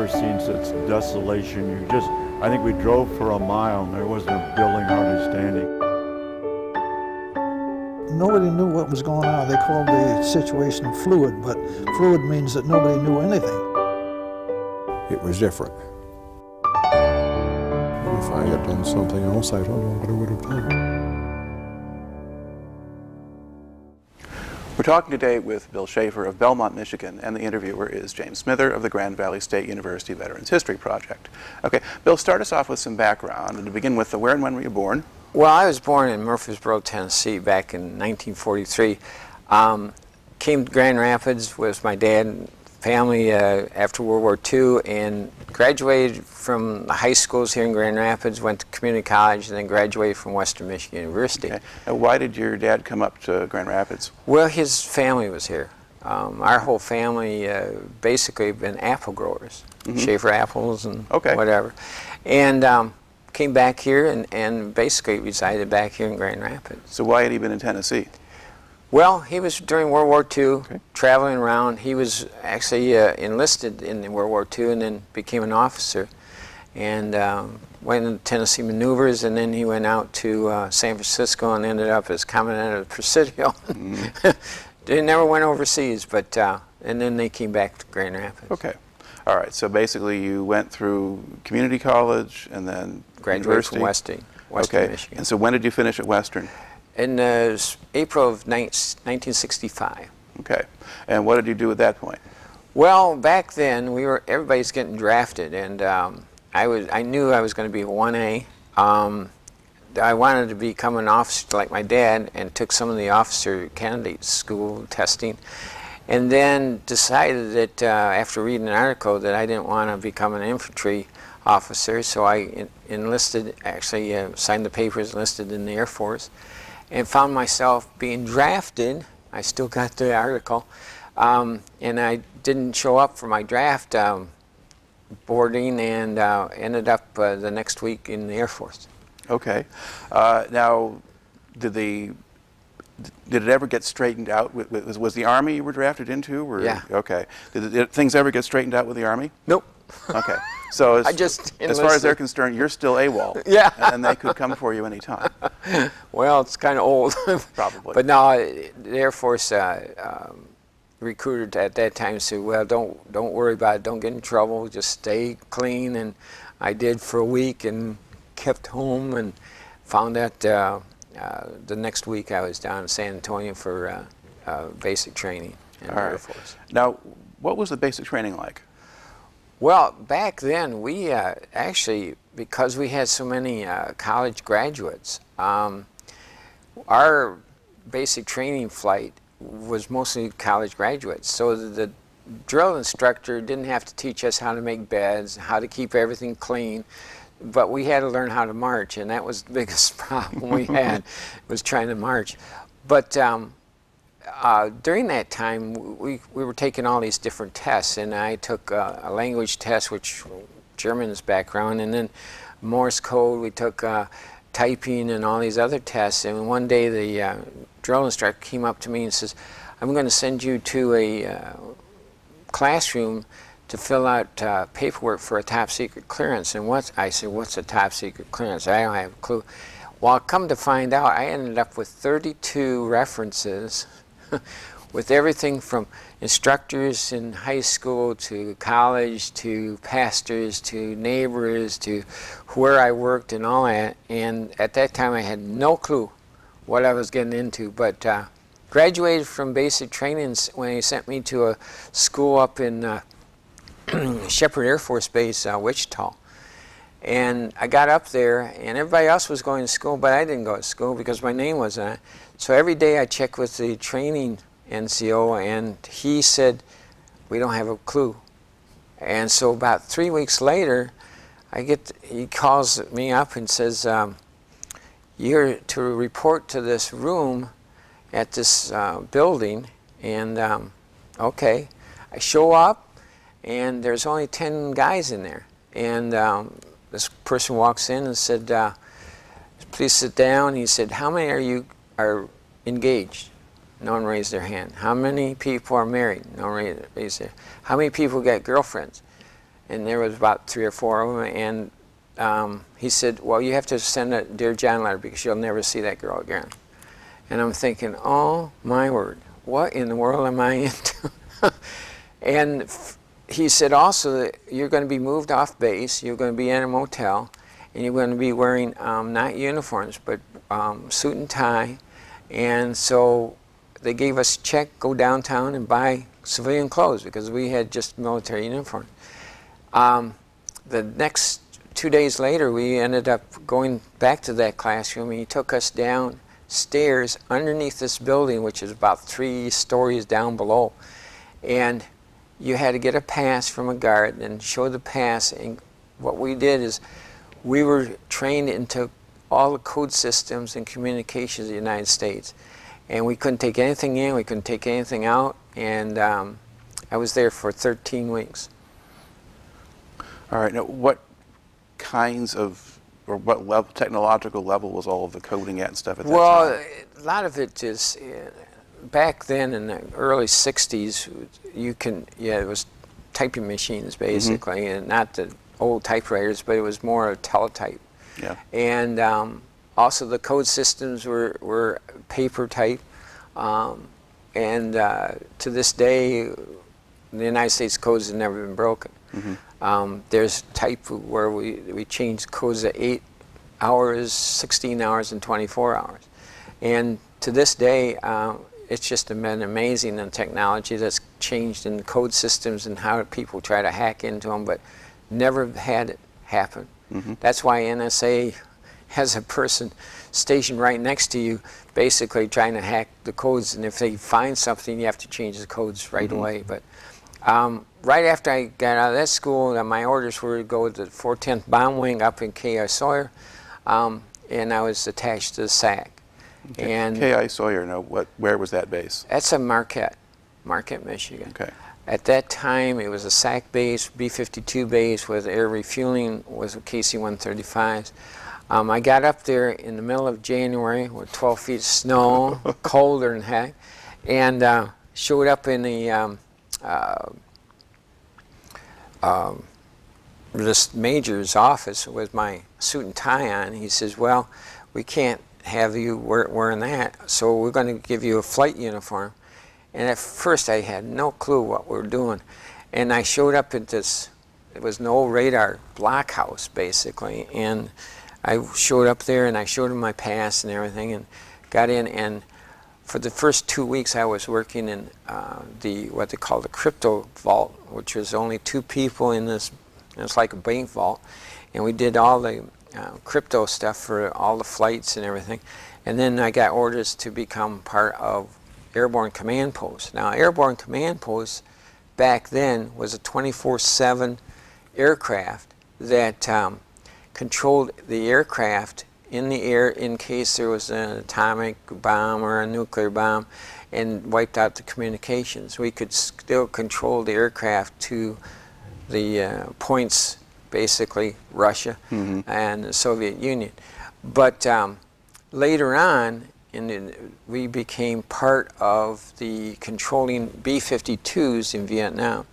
never seen such desolation. I think we drove for a mile and there wasn't a building hardly standing. Nobody knew what was going on. They called the situation fluid, but fluid means that nobody knew anything. It was different. If I had done something else, I don't know what I would have done. We're talking today with Bill Schaefer of Belmont, Michigan, and the interviewer is James Smither of the Grand Valley State University Veterans History Project. Okay, Bill, start us off with some background, and to begin with, where and when were you born? Well, I was born in Murfreesboro, Tennessee back in 1943. Came to Grand Rapids with my dad and family after World War II, and graduated from the high schools here in Grand Rapids, went to community college, and then graduated from Western Michigan University. Okay. Now, why did your dad come up to Grand Rapids? Well, his family was here. Our whole family basically been apple growers, Schaefer apples and whatever. And came back here and basically resided back here in Grand Rapids. So why had he been in Tennessee? Well, he was during World War II, traveling around. He was actually enlisted in World War II and then became an officer. And went into Tennessee maneuvers, and then he went out to San Francisco and ended up as Commandant of the Presidio. They never went overseas, but and then they came back to Grand Rapids. Okay. All right, so basically you went through community college and then graduated from Western Michigan. And so when did you finish at Western? In April of 1965. Okay. And what did you do at that point? Well, back then everybody's getting drafted, and I knew I was going to be 1A. I wanted to become an officer like my dad, and took some of the officer candidate school testing, and then decided that after reading an article that I didn't want to become an infantry officer, so I enlisted, actually signed the papers, enlisted in the Air Force, and found myself being drafted. I still got the article, and I didn't show up for my draft boarding, and ended up the next week in the Air Force. Okay. Now, did it ever get straightened out? Was the Army you were drafted into? Or, yeah. Okay. Did things ever get straightened out with the Army? Nope. Okay. So as far as they're concerned, you're still AWOL. Yeah. And they could come for you anytime. Well, it's kind of old. Probably. But no, the Air Force recruiter at that time said, well, don't worry about it. Don't get in trouble. Just stay clean. And I did for a week and kept home, and found out the next week I was down in San Antonio for basic training in the Air Force. Now, what was the basic training like? Well, back then, we actually, because we had so many college graduates, our basic training flight was mostly college graduates. So the drill instructor didn't have to teach us how to make beds, how to keep everything clean, but we had to learn how to march, and that was the biggest problem we had, was trying to march. But during that time, we were taking all these different tests, and I took a language test, which German's background, and then Morse code. We took typing and all these other tests, and one day the drill instructor came up to me and says, I'm going to send you to a classroom to fill out paperwork for a top secret clearance. And I said, what's a top secret clearance? I don't have a clue. Well, come to find out, I ended up with 32 references with everything from instructors in high school to college to pastors to neighbors to where I worked and all that. And at that time I had no clue what I was getting into, but graduated from basic training when he sent me to a school up in Sheppard Air Force Base, Wichita. And I got up there, and everybody else was going to school, but I didn't go to school because my name wasn't on it. So every day I checked with the training NCO, and he said, we don't have a clue. And so about 3 weeks later, he calls me up and says, you're to report to this room at this building. And okay, I show up, and there's only 10 guys in there. And this person walks in and said, please sit down. He said, how many of you are engaged? No one raised their hand. How many people are married? No one raised their hand. How many people got girlfriends? and there was about 3 or 4 of them, and he said, well, you have to send a Dear John letter because you'll never see that girl again. And I'm thinking, oh my word, what in the world am I into? And he said also that you're going to be moved off base, you're going to be in a motel, and you're going to be wearing not uniforms, but suit and tie. And so they gave us a check, go downtown and buy civilian clothes because we had just military uniforms. The next 2 days later, we ended up going back to that classroom, and he took us downstairs underneath this building, which is about 3 stories down below. And you had to get a pass from a guard and show the pass. And what we did is we were trained into all the code systems and communications of the United States. And we couldn't take anything in, we couldn't take anything out. And I was there for 13 weeks. All right, now what kinds of, or what level, technological level was all of the coding at and stuff at that time? Well, a lot of it is, back then in the early 60s, it was typing machines basically, and not the old typewriters, but it was more a teletype. Yeah. And also the code systems were paper type, and to this day, the United States codes have never been broken. There's type where we change codes at 8 hours, 16 hours, and 24 hours. And to this day, it's just been amazing in technology that's changed in the code systems and how people try to hack into them, but never had it happen. That's why NSA has a person stationed right next to you basically trying to hack the codes, and if they find something, you have to change the codes right away. But right after I got out of that school, my orders were to go to the 410th Bomb Wing up in K.I. Sawyer, and I was attached to the SAC. Okay. And K.I. Sawyer, now where was that base? That's a Marquette, Michigan. Okay. At that time, it was a SAC base, B-52 base with air refueling, was a KC-135s. I got up there in the middle of January with 12 feet of snow, colder than heck, and showed up in the this major's office with my suit and tie on. He says, well, we can't have you wearing that, so we're going to give you a flight uniform. And at first I had no clue what we were doing. And I showed up at this, it was an old radar blockhouse basically, and I showed up there and I showed him my pass and everything and got in, and for the first 2 weeks I was working in what they call the crypto vault, which was only 2 people in this, it's like a bank vault, and we did all the crypto stuff for all the flights and everything. And then I got orders to become part of Airborne Command Post. Now, Airborne Command Post back then was a 24/7 aircraft that controlled the aircraft in the air in case there was an atomic bomb or a nuclear bomb and wiped out the communications. We could still control the aircraft to the points, basically Russia and the Soviet Union. But later on, we became part of the controlling B-52s in Vietnam.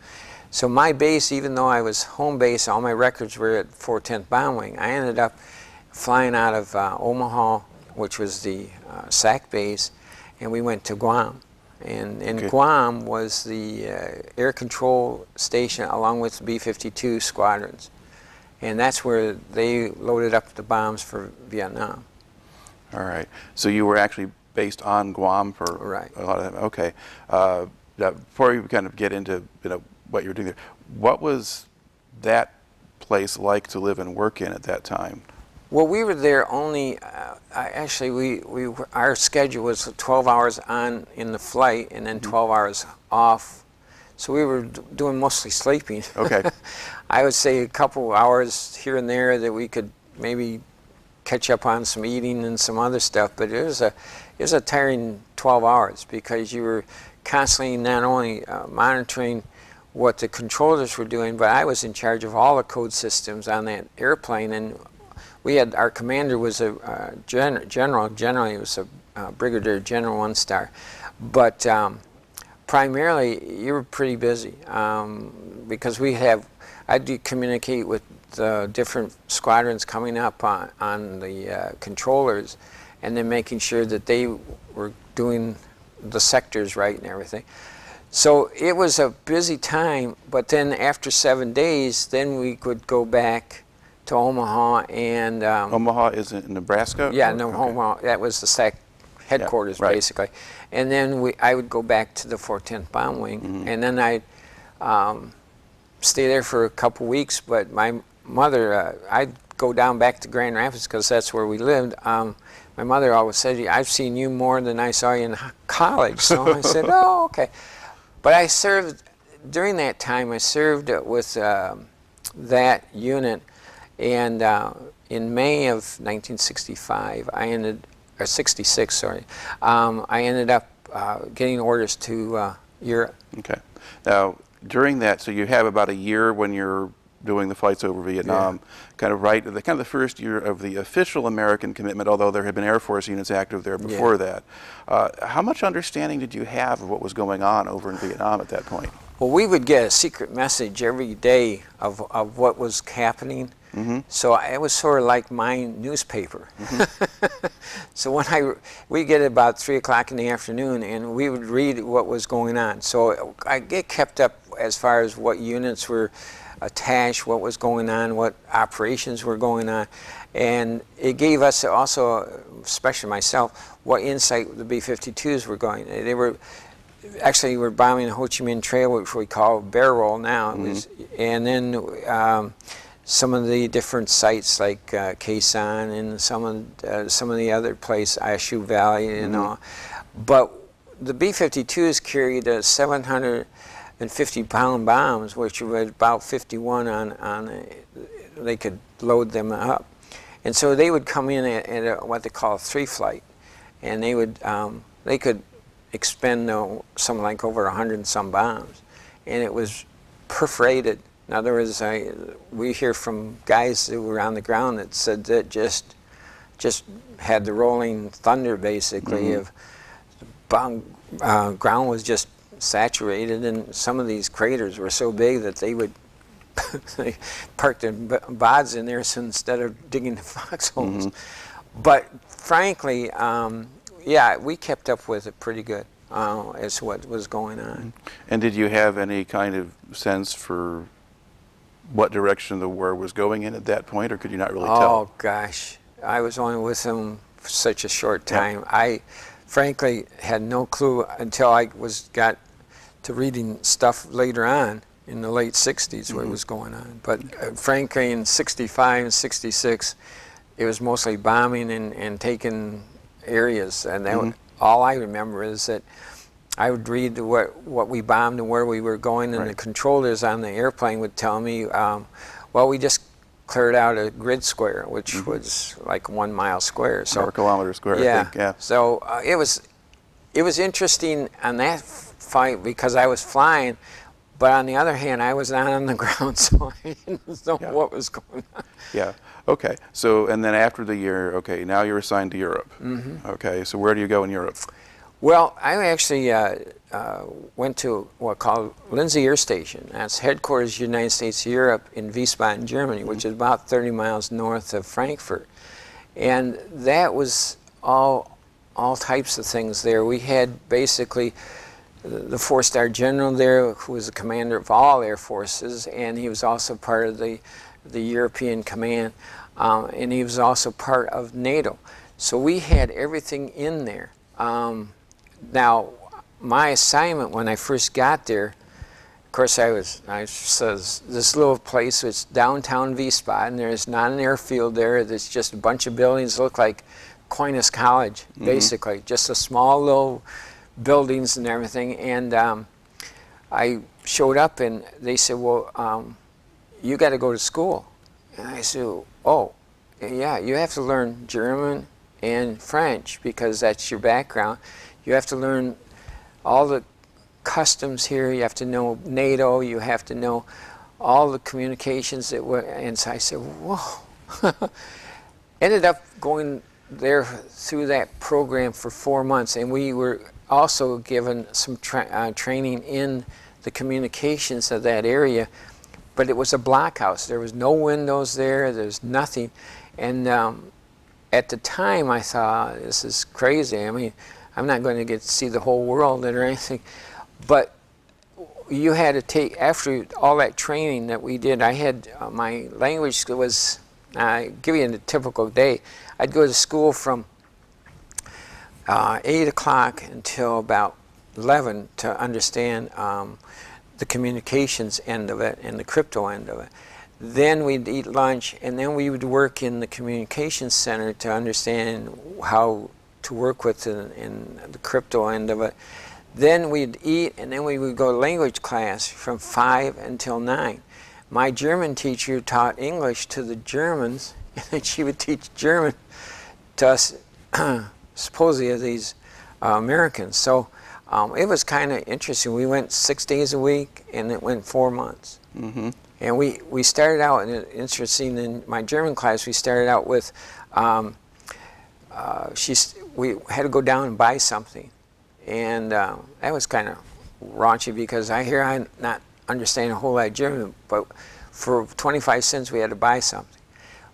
So my base, even though I was home base, all my records were at 410th Bomb Wing. I ended up flying out of Omaha, which was the SAC base, and we went to Guam. And Okay. Guam was the air control station along with the B-52 squadrons. And that's where they loaded up the bombs for Vietnam. All right. So you were actually based on Guam for Right. a lot of that. Okay. Now, before you kind of get into what you were doing there, what was that place like to live and work in at that time? Well, we were there only, actually, our schedule was 12 hours on in the flight and then 12 hours off. So we were doing mostly sleeping. Okay. I would say a couple hours here and there that we could maybe catch up on some eating and some other stuff, but it was a tiring 12 hours because you were constantly not only monitoring what the controllers were doing, but I was in charge of all the code systems on that airplane, and we had, our commander was a generally it was a brigadier general 1-star, but primarily you were pretty busy because we have I'd communicate with the different squadrons coming up on the controllers, and then making sure that they were doing the sectors right and everything. So it was a busy time, but then after 7 days, then we could go back to Omaha and... Omaha is in Nebraska? Yeah, no, okay. Omaha, that was the SAC headquarters, yeah, right, basically. And then I would go back to the 410th Bomb Wing, and then I'd stay there for a couple weeks, but my mother, I'd go down back to Grand Rapids because that's where we lived. My mother always said, I've seen you more than I saw you in college. So I said, oh, okay. But I served, during that time, I served with that unit. And in May of 1965, or 66, sorry, I ended up getting orders to Europe. Okay. Now, during that, so you have about a year when you're doing the flights over Vietnam, yeah, kind of right, kind of the first year of the official American commitment, although there had been Air Force units active there before, yeah, that. How much understanding did you have of what was going on over in Vietnam at that point? Well, we would get a secret message every day of what was happening. So it was sort of like my newspaper. So when we'd get about 3 o'clock in the afternoon, and we would read what was going on. So I get kept up as far as what units were attached, what was going on, what operations were going on, and it gave us also, especially myself, what insight the B-52s were going. They were actually bombing the Ho Chi Minh Trail, which we call Bear Roll now. It was, and then some of the different sites like Khe Sanh and some of the other places, Ashu Valley and all. But the B-52s carried 750-pound bombs, which were about 51 on they could load them up. And so they would come in at what they call a 3-flight, and they could expend something like over 100 and some bombs, and it was perforated. In other words, we hear from guys who were on the ground that said that just had the rolling thunder, basically, of the ground was just saturated, and some of these craters were so big that they would they parked their bods in there, so instead of digging the foxholes. But frankly, yeah, we kept up with it pretty good as to what was going on. And did you have any kind of sense for what direction the war was going in at that point, or could you not really tell? Oh gosh, I was only with them for such a short time. Yep. I frankly had no clue until I got to reading stuff later on in the late 60s what was going on. But frankly, in 65 and 66, it was mostly bombing and taking areas, and that all I remember is that I would read what we bombed and where we were going, and the controllers on the airplane would tell me, well, we just cleared out a grid square, which was like 1 mile square. So 4 kilometers square, yeah. I think, yeah. So it was interesting on that fight because I was flying, but on the other hand, I was not on the ground, so I didn't know what was going on. Yeah. Okay. So, and then after the year, okay, now you're assigned to Europe. Okay. So where do you go in Europe? Well, I actually went to what's called Lindsey Air Station. That's headquarters of the United States of Europe in Wiesbaden, Germany, which is about 30 miles north of Frankfurt. And that was all types of things there. We had basically the 4-star general there, who was the commander of all air forces, and he was also part of the European command, and he was also part of NATO. So we had everything in there. Now, my assignment when I first got there, of course, I says this little place. It's downtown Wiesbaden. There's not an airfield there. There's just a bunch of buildings that look like Aquinas College, basically, just a small little buildings and everything. And I showed up, and they said, "Well, you got to go to school." And I said, "Oh, yeah, you have to learn German and French because that's your background. You have to learn all the customs here. You have to know NATO. You have to know all the communications that were." And so I said, "Whoa!" Ended up going there through that program for 4 months, and we were also given some training in the communications of that area. but it was a blockhouse. There was no windows there. There's nothing. And at the time, I thought, this is crazy. I mean, I'm not going to get to see the whole world or anything. But you had to take, after all that training that we did, I had, my language was, I give you a typical day. I'd go to school from 8 o'clock until about 11 to understand the communications end of it and the crypto end of it. Then we'd eat lunch, and then we would work in the communications center to understand how to work with in the crypto end of it. Then we'd eat, and then we would go to language class from 5 until 9. My German teacher taught English to the Germans, and then she would teach German to us, supposedly these Americans. So it was kind of interesting. We went 6 days a week, and it went 4 months. Mm-hmm. And we started out, and interesting, in my German class, we started out with, we had to go down and buy something. And that was kind of raunchy, because I'm not understanding a whole lot of German, but for 25 cents we had to buy something.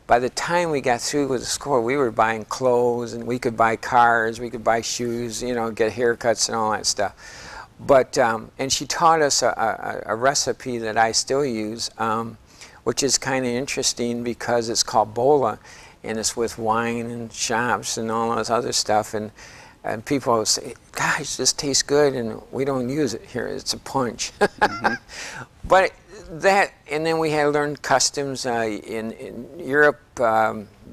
By the time we got through with the school, we were buying clothes, and we could buy cars, we could buy shoes, you know, get haircuts and all that stuff. But, and she taught us a recipe that I still use, which is kind of interesting because it's called bola, and it's with wine and schnapps and all this other stuff. And people say, gosh, this tastes good, and we don't use it here. It's a punch. Mm-hmm. But that, and then we had to learn customs. In Europe,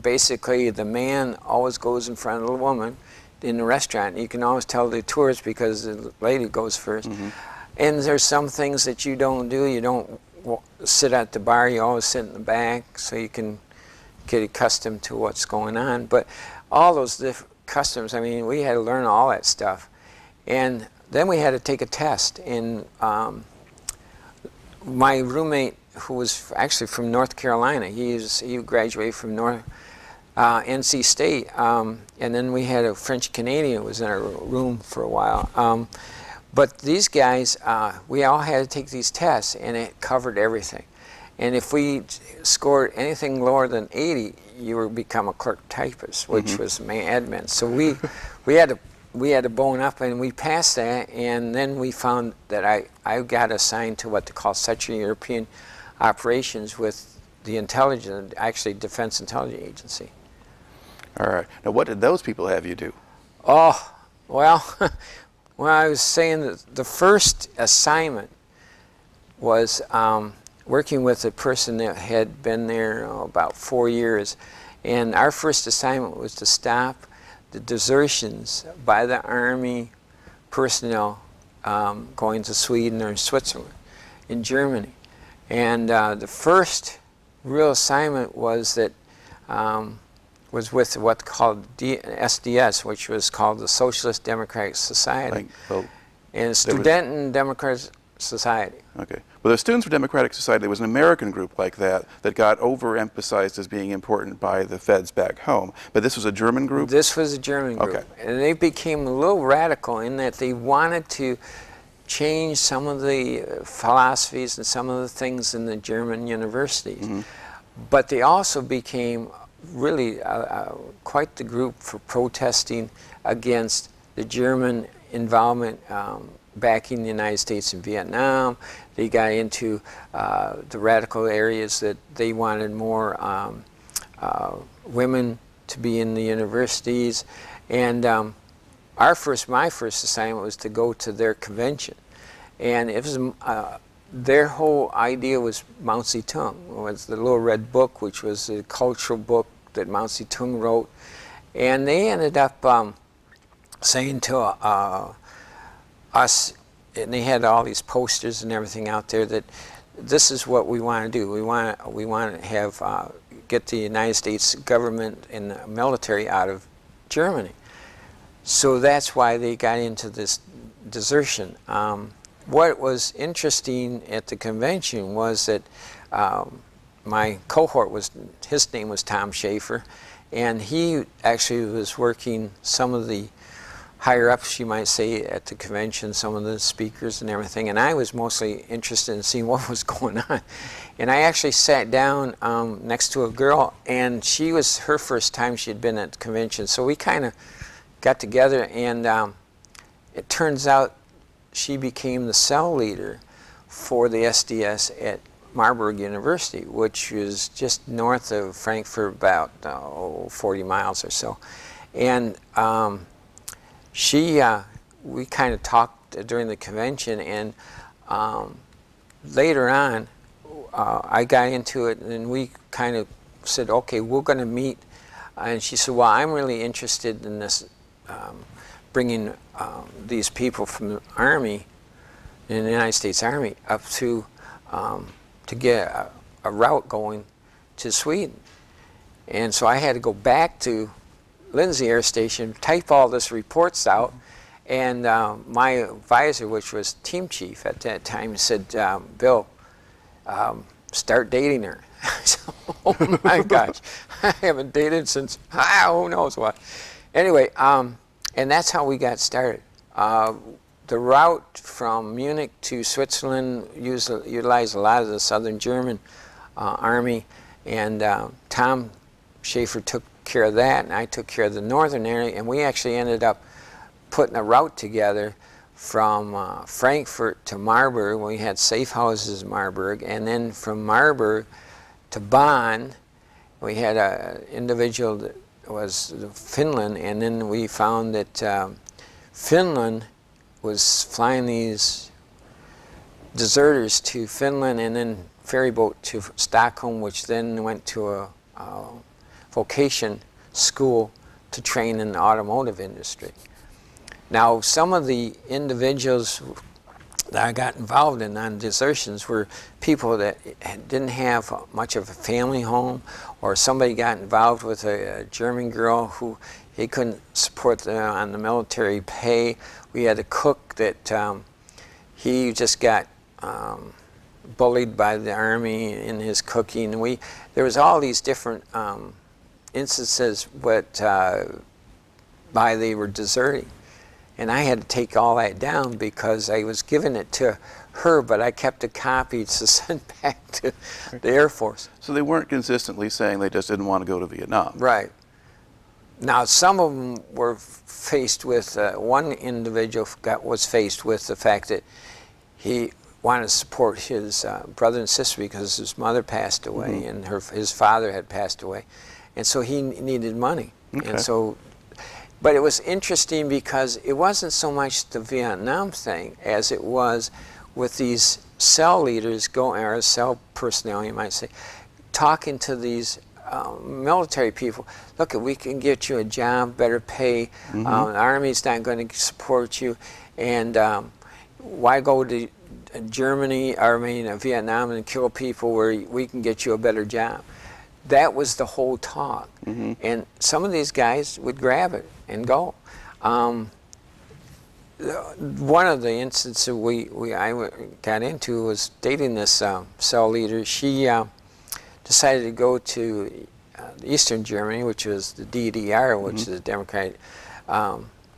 basically the man always goes in front of the woman in the restaurant. You can always tell the tourists because the lady goes first. Mm-hmm. And there's some things that you don't do. You don't sit at the bar. You always sit in the back so you can get accustomed to what's going on. But all those different customs, I mean, we had to learn all that stuff. And then we had to take a test. And my roommate, who was actually from North Carolina, he graduated from NC State, and then we had a French Canadian who was in our room for a while. But these guys, we all had to take these tests, and it covered everything. And if we scored anything lower than 80, you would become a clerk typist, which mm-hmm. was admin. So we had to bone up, and we passed that. And then we found that I got assigned to what they call Central European Operations with the intelligence, actually Defense Intelligence Agency. All right. Now, what did those people have you do? Oh, well, well, I was saying that the first assignment was working with a person that had been there about 4 years. And our first assignment was to stop the desertions by the Army personnel going to Sweden or Switzerland, in Germany. And the first real assignment was that was with what's called SDS, which was called the Socialist Democratic Society, and Studenten Democratic Society. Okay. Well, the Students for Democratic Society, there was an American group like that got overemphasized as being important by the feds back home. But this was a German group? This was a German group. Okay. And they became a little radical in that they wanted to change some of the philosophies and some of the things in the German universities. Mm-hmm. But they also became really quite the group for protesting against the German involvement backing the United States in Vietnam. They got into the radical areas that they wanted more women to be in the universities. And my first assignment was to go to their convention. And it was their whole idea was Mao Zedong. It was the Little Red Book, which was a cultural book that Mao Zedong wrote. And they ended up saying to us, and they had all these posters and everything out there, that this is what we want to do. We want to have get the United States government and the military out of Germany. So that's why they got into this desertion. What was interesting at the convention was that my cohort his name was Tom Schaefer, and he actually was working some of the higher ups, you might say, at the convention, some of the speakers and everything, and I was mostly interested in seeing what was going on. And I actually sat down next to a girl, and she was her first time she had been at the convention, so we kind of got together, and it turns out she became the cell leader for the SDS at Marburg University, which is just north of Frankfurt, about 40 miles or so. And we kind of talked during the convention, and later on I got into it, and we kind of said, okay, we're going to meet. And she said, well, I'm really interested in this, bringing these people from the Army, in the United States Army, up to get a route going to Sweden. And so I had to go back to Lindsey Air Station, type all this reports out, and my advisor, which was team chief at that time, said, Bill, start dating her. So, oh my gosh, I haven't dated since who knows what. Anyway, and that's how we got started. The route from Munich to Switzerland utilized a lot of the Southern German Army, and Tom Schaefer took care of that, and I took care of the northern area, and we actually ended up putting a route together from Frankfurt to Marburg. We had safe houses in Marburg, and then from Marburg to Bonn, we had an individual that was Finland, and then we found that Finland was flying these deserters to Finland, and then ferry boat to Stockholm, which then went to a vocation school to train in the automotive industry. Now, some of the individuals that I got involved in on desertions were people that didn't have much of a family home, or somebody got involved with a German girl who he couldn't support them on the military pay. We had a cook that he just got bullied by the Army in his cooking. There was all these different instances why they were deserting. And I had to take all that down because I was giving it to her, but I kept a copy to send back to the Air Force. So they weren't consistently saying they just didn't want to go to Vietnam. Right. Now, some of them were faced with, one individual was faced with the fact that he wanted to support his brother and sister because his mother passed away, and his father had passed away. And so he needed money. Okay. And so, but it was interesting because it wasn't so much the Vietnam thing as it was with these cell leaders, or cell personnel, you might say, talking to these military people. Look, we can get you a job, better pay. The Army's not going to support you, and why go to Germany, Vietnam, and kill people where we can get you a better job? That was the whole talk, and some of these guys would grab it and go. One of the instances I got into was dating this cell leader. She decided to go to Eastern Germany, which was the DDR, which is the Democratic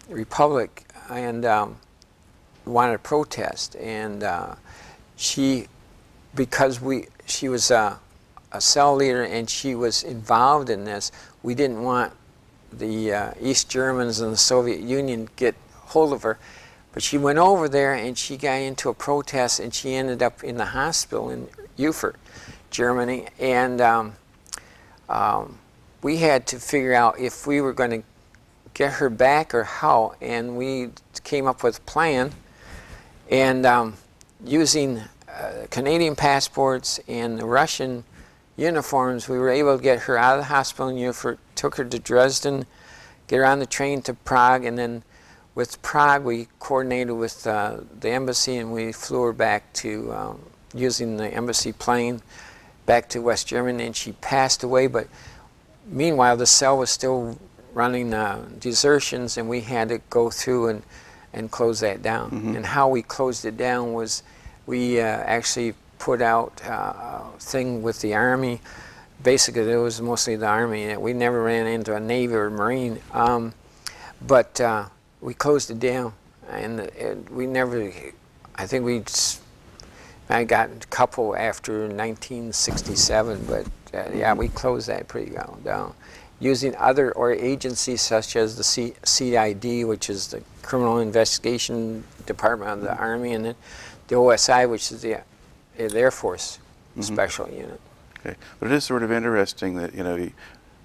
Republic, and wanted to protest. And because she was a cell leader and she was involved in this, we didn't want the East Germans and the Soviet Union get hold of her. But she went over there and she got into a protest, and she ended up in the hospital in Erfurt, Germany. And we had to figure out if we were going to get her back or how, and we came up with a plan. And using Canadian passports and the Russian uniforms, we were able to get her out of the hospital in Erfurt, took her to Dresden, get her on the train to Prague, and then with Prague we coordinated with the embassy, and we flew her back to, using the embassy plane, back to West Germany, and she passed away. But meanwhile the cell was still running desertions, and we had to go through and close that down. And how we closed it down was we actually put out a thing with the Army. Basically, it was mostly the Army. We never ran into a Navy or Marine. But we closed it down, and we never, I think I got a couple after 1967, but yeah, we closed that pretty well down. Using other agencies such as the CID, which is the Criminal Investigation Department of the Army, and then the OSI, which is the Air Force Special Unit. Okay, but it is sort of interesting that, you know,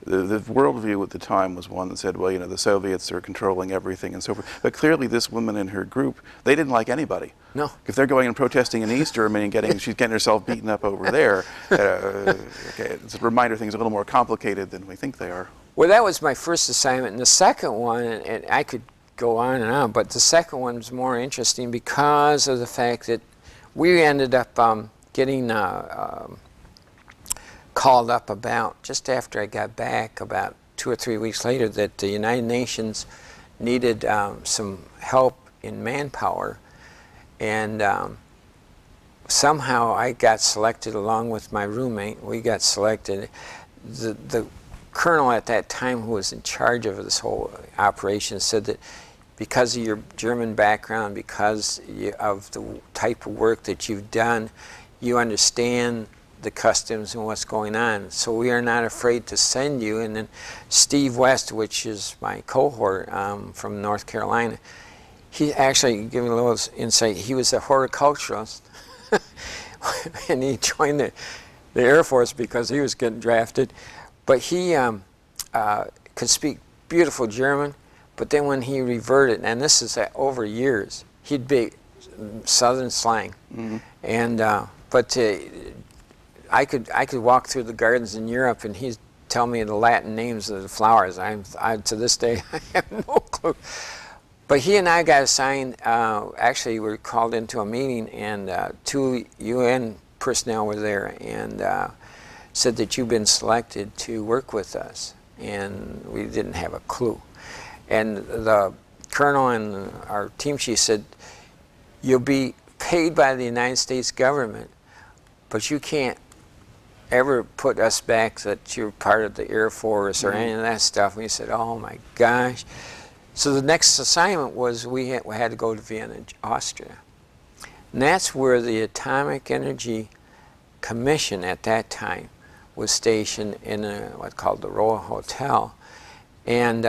the worldview at the time was one that said, well, you know, the Soviets are controlling everything and so forth. But clearly this woman and her group, they didn't like anybody. No. If they're going and protesting in East Germany and she's getting herself beaten up over there, okay, it's a reminder things are a little more complicated than we think they are. Well, that was my first assignment. And the second one, and I could go on and on, but the second one was more interesting because of the fact that we ended up getting called up about, just after I got back, about 2 or 3 weeks later, that the United Nations needed some help in manpower, and somehow I got selected along with my roommate. We got selected. The colonel at that time who was in charge of this whole operation said that because of your German background, because of the type of work that you've done, you understand the customs and what's going on. So we are not afraid to send you. And then Steve West, which is my cohort from North Carolina, he actually, give me a little insight, he was a horticulturalist and he joined the Air Force because he was getting drafted. But he could speak beautiful German, but then when he reverted, and this is over years, he'd be Southern slang. And but I could walk through the gardens in Europe and he'd tell me the Latin names of the flowers. To this day, I have no clue. But he and I got assigned, actually we were called into a meeting, and 2 UN personnel were there and said that you've been selected to work with us. And we didn't have a clue. And the colonel and our team chief said, you'll be paid by the United States government, but you can't ever put us back that you're part of the Air Force or any of that stuff. And we said, oh my gosh. So the next assignment was we had to go to Vienna, Austria. And that's where the Atomic Energy Commission at that time was stationed in what's called the Royal Hotel. And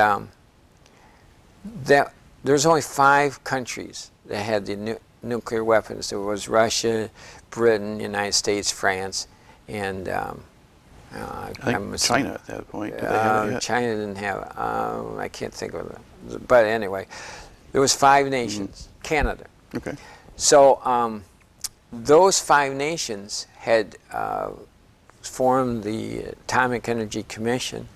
there's only 5 countries that had the nuclear weapons. There was Russia, Britain, United States, France, and I think China at that point. Did they have it yet? China didn't have. I can't think of it. But anyway, there was 5 nations. Canada. Okay. So those 5 nations had formed the Atomic Energy Commission,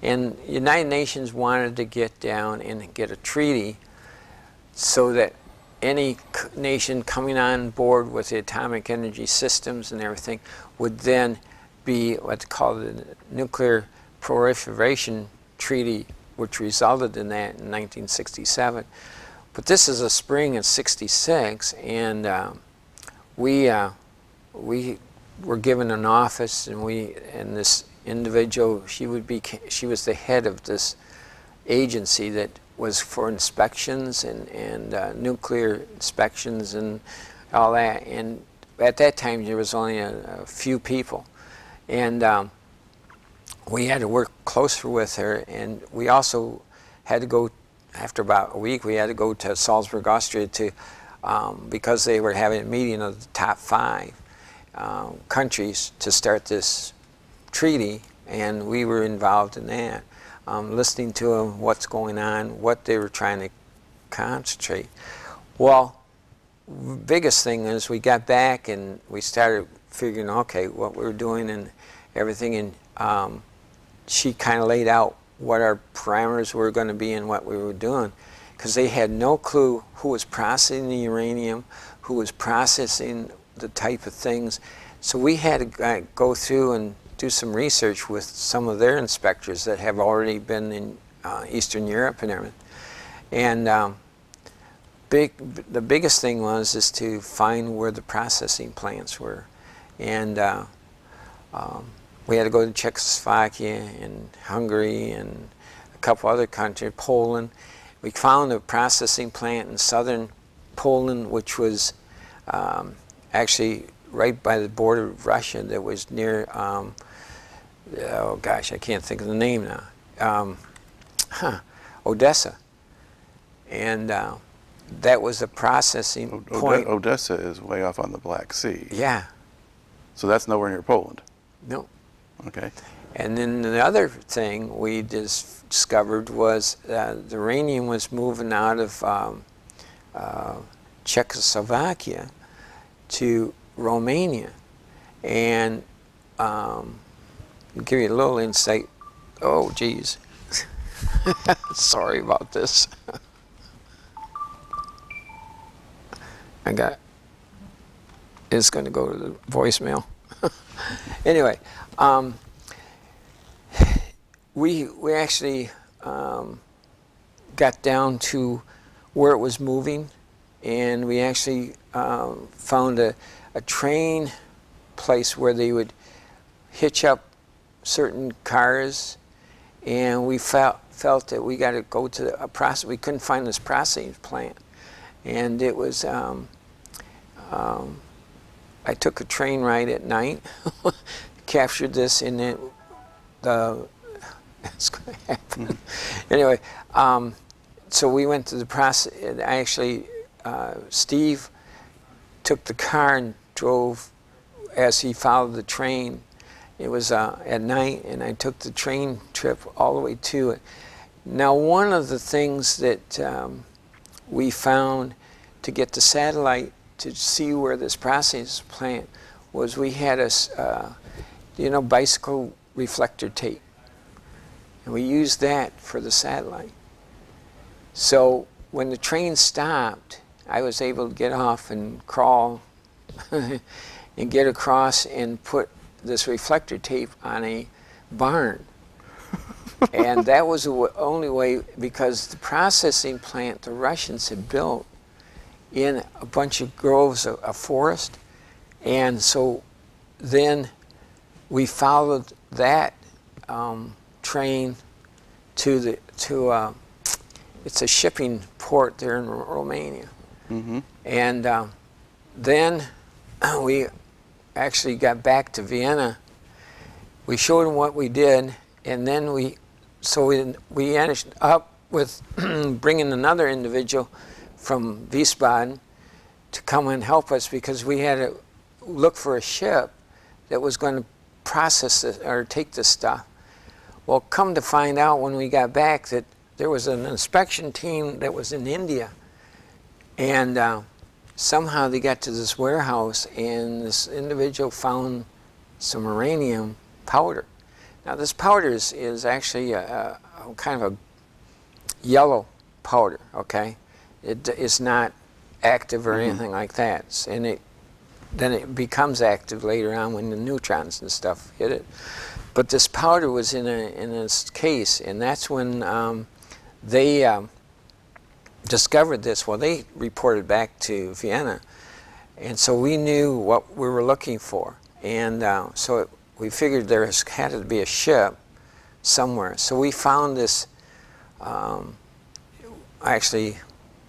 and the United Nations wanted to get down and get a treaty so that any nation coming on board with the atomic energy systems and everything would then be what's called the Nuclear Proliferation Treaty, which resulted in that in 1967. But this is a spring of '66, and we were given an office, and this individual, she was the head of this agency that was for inspections and nuclear inspections and all that. And at that time there was only a few people, and we had to work closer with her. And we also had to go, after about a week, we had to go to Salzburg, Austria, to because they were having a meeting of the top 5 countries to start this treaty, and we were involved in that. Listening to them, what's going on, what they were trying to concentrate. Well, biggest thing is we got back and we started figuring, okay, what we were doing and everything, and she kind of laid out what our parameters were going to be and what we were doing, because they had no clue who was processing the uranium, who was processing the type of things. So we had to go through and do some research with some of their inspectors that have already been in Eastern Europe and everything. And the biggest thing is to find where the processing plants were. And we had to go to Czechoslovakia and Hungary and a couple other countries, Poland. we found a processing plant in southern Poland, which was actually right by the border of Russia, that was near, oh gosh, I can't think of the name now, Odessa. And that was a processing point. Odessa is way off on the Black Sea. Yeah. So that's nowhere near Poland. No. Okay. And then the other thing we discovered was the uranium was moving out of Czechoslovakia to Romania. And I'll give you a little insight. Oh, geez. Sorry about this. It's going to go to the voicemail. Anyway, we actually got down to where it was moving, and we actually found a train place where they would hitch up certain cars, and we felt that we got to go to a process. We couldn't find this processing plant, and it was. I took a train ride at night, captured this, and it's going to happen. Anyway, so we went to the process. Actually, Steve took the car and drove as he followed the train. It was at night, and I took the train trip all the way to it. Now, one of the things that we found to get the satellite to see where this processing plant was, we had a, bicycle reflector tape. And we used that for the satellite. So when the train stopped, I was able to get off and crawl and get across and put this reflector tape on a barn. And that was the only way, because the processing plant the Russians had built in a bunch of groves of forest. And so then we followed that train to it's a shipping port there in Romania. Mm-hmm. And then we actually got back to Vienna. We showed them what we did, and then we ended up with bringing another individual from Wiesbaden to come and help us, because we had to look for a ship that was going to process it or take this stuff. Well, come to find out when we got back that there was an inspection team that was in India, and somehow they got to this warehouse, and this individual found some uranium powder. Now, this powder is actually a kind of a yellow powder, okay? It's not active or anything like that, and then it becomes active later on when the neutrons and stuff hit it. But this powder was in a case, and that's when they discovered this. Well, they reported back to Vienna, and so we knew what we were looking for, and we figured there had to be a ship somewhere. So we found this. Actually,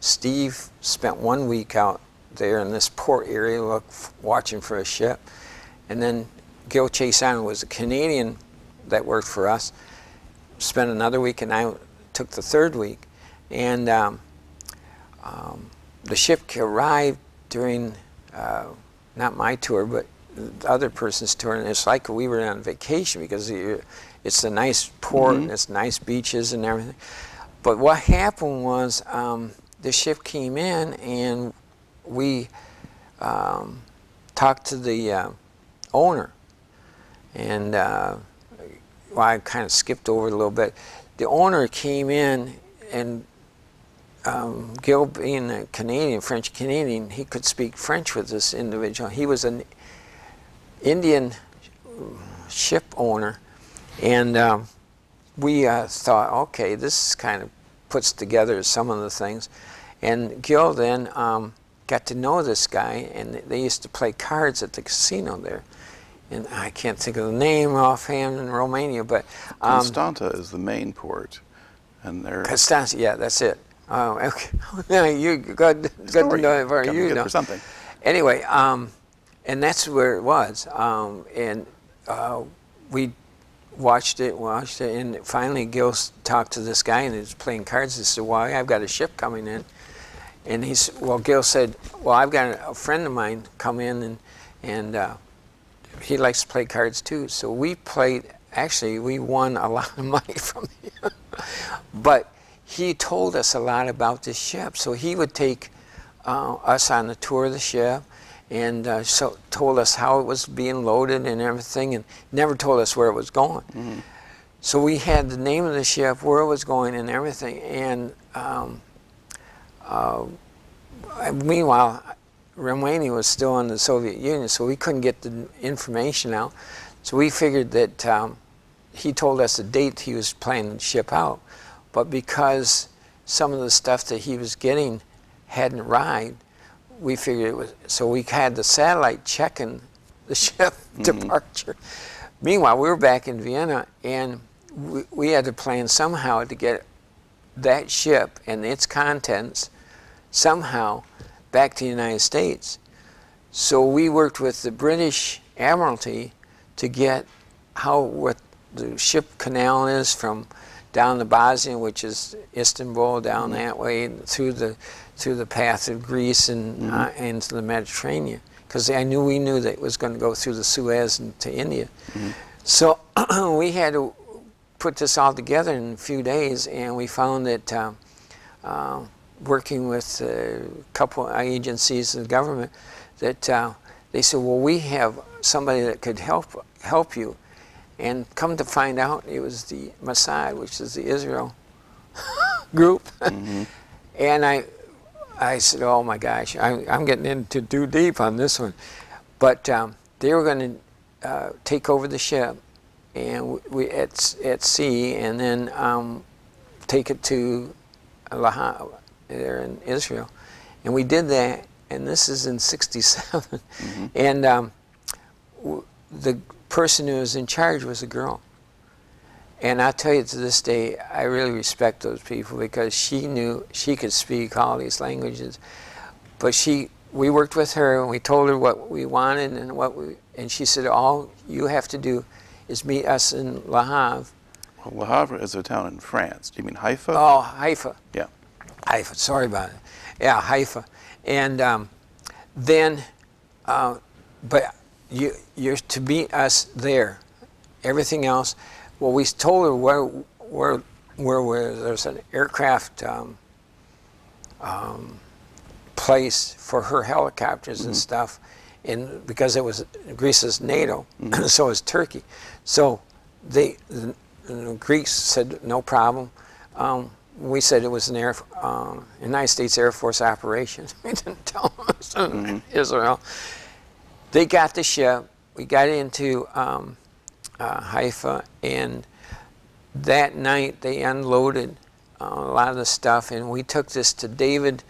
Steve spent 1 week out there in this port area watching for a ship. And then Gil Chason was a Canadian that worked for us, spent another week, and I took the third week. And the ship arrived during, not my tour, but the other person's tour, and it's like we were on vacation, because it's a nice port, and it's nice beaches and everything. But what happened was, the ship came in, and we talked to the owner, and well, I kind of skipped over it a little bit. The owner came in, and Gil, being a Canadian, French Canadian, he could speak French with this individual. He was an Indian ship owner, and we thought, okay, this kind of puts together some of the things. And Gil then got to know this guy, and they used to play cards at the casino there. And I can't think of the name offhand in Romania, but Constanta is the main port, and they're Constanta, yeah, that's it. Oh, okay. You good to know it for you. Good for something. Anyway, and that's where it was. We watched it, and finally Gil talked to this guy, and he was playing cards. He said, "Well, I've got a ship coming in," and Gil said, "Well, I've got a friend of mine come in, and he likes to play cards too." So we played. Actually, we won a lot of money from him, but he told us a lot about this ship. So he would take us on the tour of the ship, and so told us how it was being loaded and everything, and never told us where it was going. Mm-hmm. So we had the name of the ship, where it was going, and everything. And meanwhile, Romania was still in the Soviet Union, so we couldn't get the information out. So we figured that he told us the date he was planning to ship out. But because some of the stuff that he was getting hadn't arrived, we figured it was, so we had the satellite checking the ship departure. Meanwhile, we were back in Vienna, and we had to plan somehow to get that ship and its contents somehow back to the United States. So we worked with the British Admiralty to get what the ship canal is from down to Bosnia, which is Istanbul, down that way, through the path of Greece and into the Mediterranean, because we knew that it was going to go through the Suez and to India. So we had to put this all together in a few days, and we found that working with a couple of agencies of the government, that they said, well, we have somebody that could help you. And come to find out, it was the Mossad, which is the Israel group. And I said, oh my gosh, I'm getting into too deep on this one. But they were going to take over the ship, and we at sea, and then take it to Le Havre there in Israel. And we did that, and this is in '67. And the person who was in charge was a girl. And I tell you, to this day, I really respect those people, because she knew she could speak all these languages. But we worked with her, and we told her what we wanted and she said, all you have to do is meet us in Le Havre. Well, Le Havre is a town in France. Do you mean Haifa? Oh, Haifa. Yeah. Haifa, sorry about it. Yeah, Haifa. And then, but you're to meet us there. Everything else, well, we told her where there's an aircraft place for her helicopters and stuff, because Greece is NATO, so is Turkey. So the Greeks said no problem. We said it was an United States Air Force operation. We didn't tell them it was Israel. They got the ship. We got into Haifa, and that night they unloaded a lot of the stuff, and we took this to David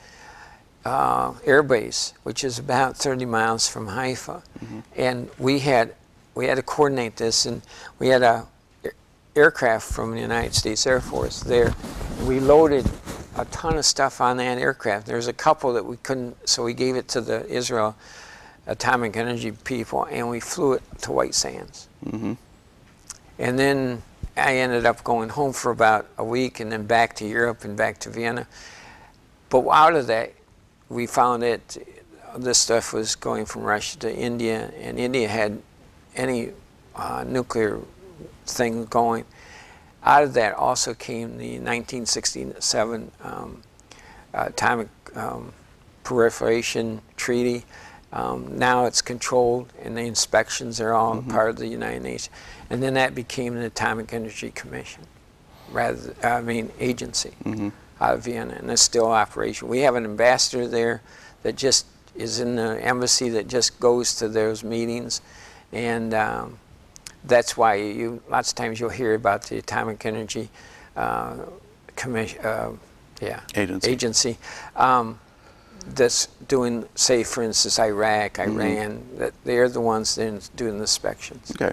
Air Base, which is about 30 miles from Haifa. And we had to coordinate this, and we had a aircraft from the United States Air Force there. We loaded a ton of stuff on that aircraft. There's a couple that we couldn't, so we gave it to the Israel Atomic Energy people, and we flew it to White Sands. And then I ended up going home for about a week, and then back to Europe and back to Vienna. But out of that, we found that this stuff was going from Russia to India, and India had any nuclear thing going. Out of that also came the 1967 Atomic Proliferation Treaty. Now it's controlled, and the inspections are all part of the United Nations. And then that became the Atomic Energy Commission, agency out of Vienna, and it's still operational. We have an ambassador there that just is in the embassy, that just goes to those meetings, and that's why lots of times you'll hear about the Atomic Energy Agency. That's doing, say, for instance, Iraq, Iran, that they're the ones then doing the inspections. Okay.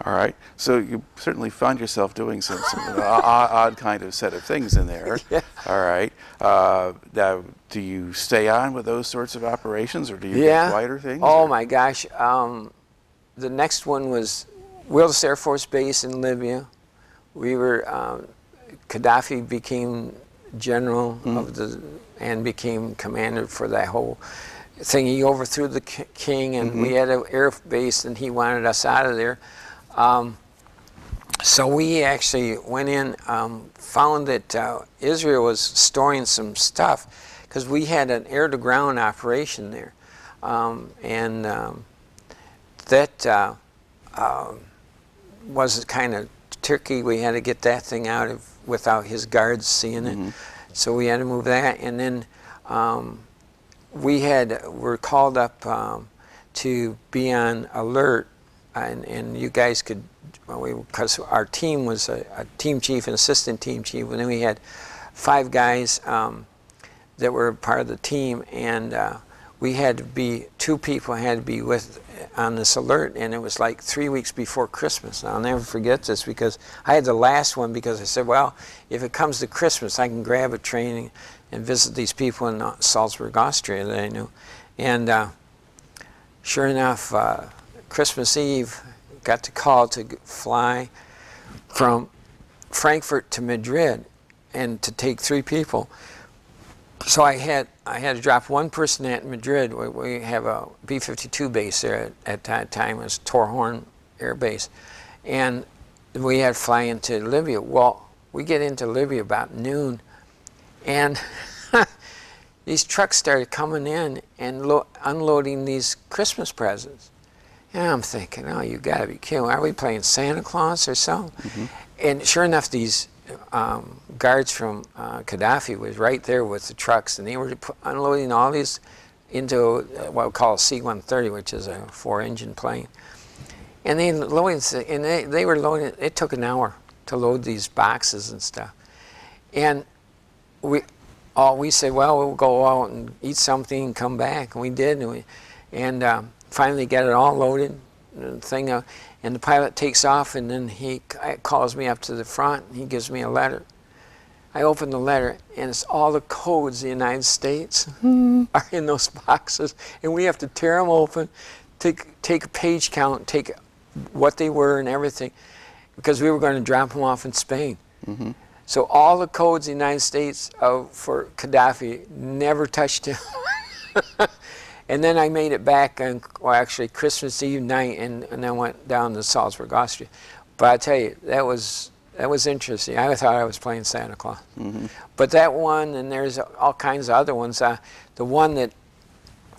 All right. So you certainly found yourself doing some odd kind of set of things in there. Yeah. All right. Now, do you stay on with those sorts of operations, or do you get quieter things? Oh or? my gosh. The next one was Wheelus Air Force Base in Libya. We were, Gaddafi became general of the, and became commander for that whole thing. He overthrew the king, and we had an air base, and he wanted us out of there. So we actually went in, found that Israel was storing some stuff, because we had an air-to-ground operation there. That was kind of tricky. We had to get that thing out of without his guards seeing it. So we had to move that, and then were called up to be on alert, and you guys could, because our team was a team chief and assistant team chief, and then we had 5 guys that were part of the team, and we had to be, 2 people had to be on this alert, and it was like 3 weeks before Christmas. And I'll never forget this, because I had the last one, because I said, well, if it comes to Christmas, I can grab a train and visit these people in Salzburg, Austria that I knew. And sure enough, Christmas Eve, got the call to fly from Frankfurt to Madrid and to take 3 people. So I had to drop 1 person at Madrid. We have a B-52 base there at that time. It was Torhorn Air Base. And we had to fly into Libya. Well, we get into Libya about noon, and these trucks started coming in and unloading these Christmas presents. And I'm thinking, oh, you gotta be kidding. Are we playing Santa Claus or something? And sure enough, these guards from Gaddafi was right there with the trucks, and they were unloading all these into what we call a C-130, which is a 4-engine plane. And they were loading. It took an hour to load these boxes and stuff. And we said, well, we'll go out and eat something and come back, and we did. And finally got it all loaded, and the pilot takes off, and then he calls me up to the front, and he gives me a letter. I open the letter, and it's all the codes of the United States are in those boxes, and we have to tear them open, take a page count, take what they were and everything, because we were going to drop them off in Spain. So all the codes of the United States for Gaddafi never touched him. And then I made it back on, well, actually Christmas Eve night, and then went down to Salzburg, Austria. But I tell you, that was interesting. I thought I was playing Santa Claus. But that one, and there's all kinds of other ones. The one that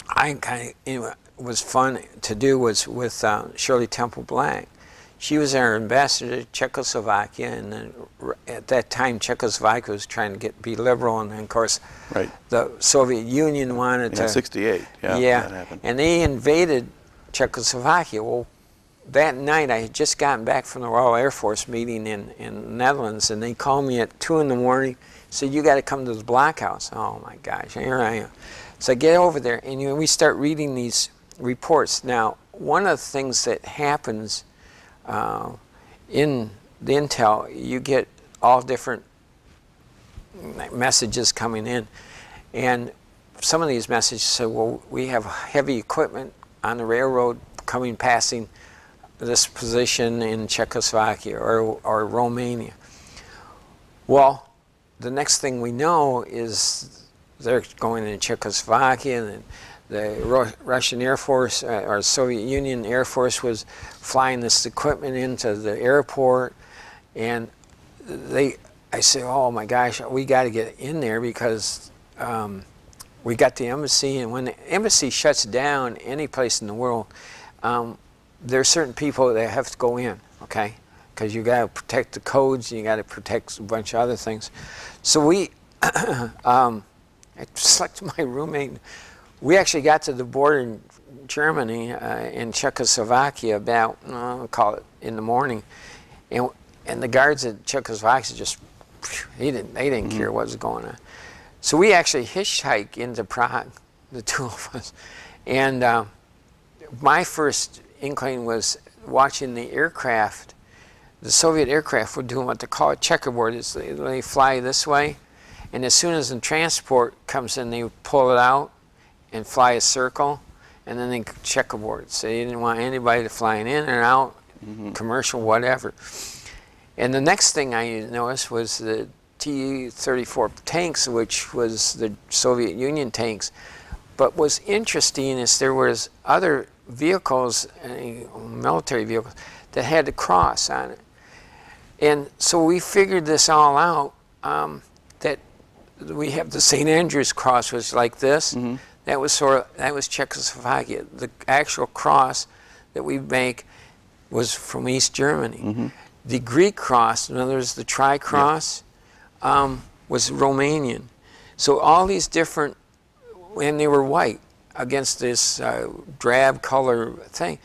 I kind of was fun to do was with Shirley Temple Black. She was our ambassador to Czechoslovakia, and then at that time Czechoslovakia was trying to be liberal, and then of course the Soviet Union wanted to. 68, yeah, that happened. And they invaded Czechoslovakia. Well, that night I had just gotten back from the Royal Air Force meeting in the Netherlands, and they called me at 2 in the morning, said, you got to come to the blockhouse. Oh my gosh, here I am. So I get over there, and we start reading these reports. Now, one of the things that happens in the intel, you get all different messages coming in, and some of these messages say, well, we have heavy equipment on the railroad passing this position in Czechoslovakia or Romania. Well, the next thing we know is they're going in Czechoslovakia, and the Russian Air Force or Soviet Union Air Force was flying this equipment into the airport, and I said, oh my gosh, we got to get in there, because we got the embassy, and when the embassy shuts down any place in the world, there are certain people that have to go in, okay? Because you got to protect the codes, you got to protect a bunch of other things. So I selected my roommate. We actually got to the border in Germany, in Czechoslovakia, about, I'll call it in the morning, and the guards at Czechoslovakia just, they didn't care what was going on. So we actually hitchhiked into Prague, the 2 of us, and my first inkling was watching the aircraft. The Soviet aircraft were doing what they call a checkerboard. Is they fly this way, and as soon as the transport comes in, they pull it out and fly a circle, and then they checkerboard. So you didn't want anybody to flying in and out, commercial, whatever. And the next thing I noticed was the Tu-34 tanks, which was the Soviet Union tanks. But what's interesting is there was other vehicles, military vehicles, that had the cross on it. And so we figured this all out, that we have the St. Andrew's cross was like this. That was Czechoslovakia. The actual cross that we make was from East Germany. The Greek cross, in other words, the tri-cross, was Romanian. So all these different, and they were white against this drab color thing.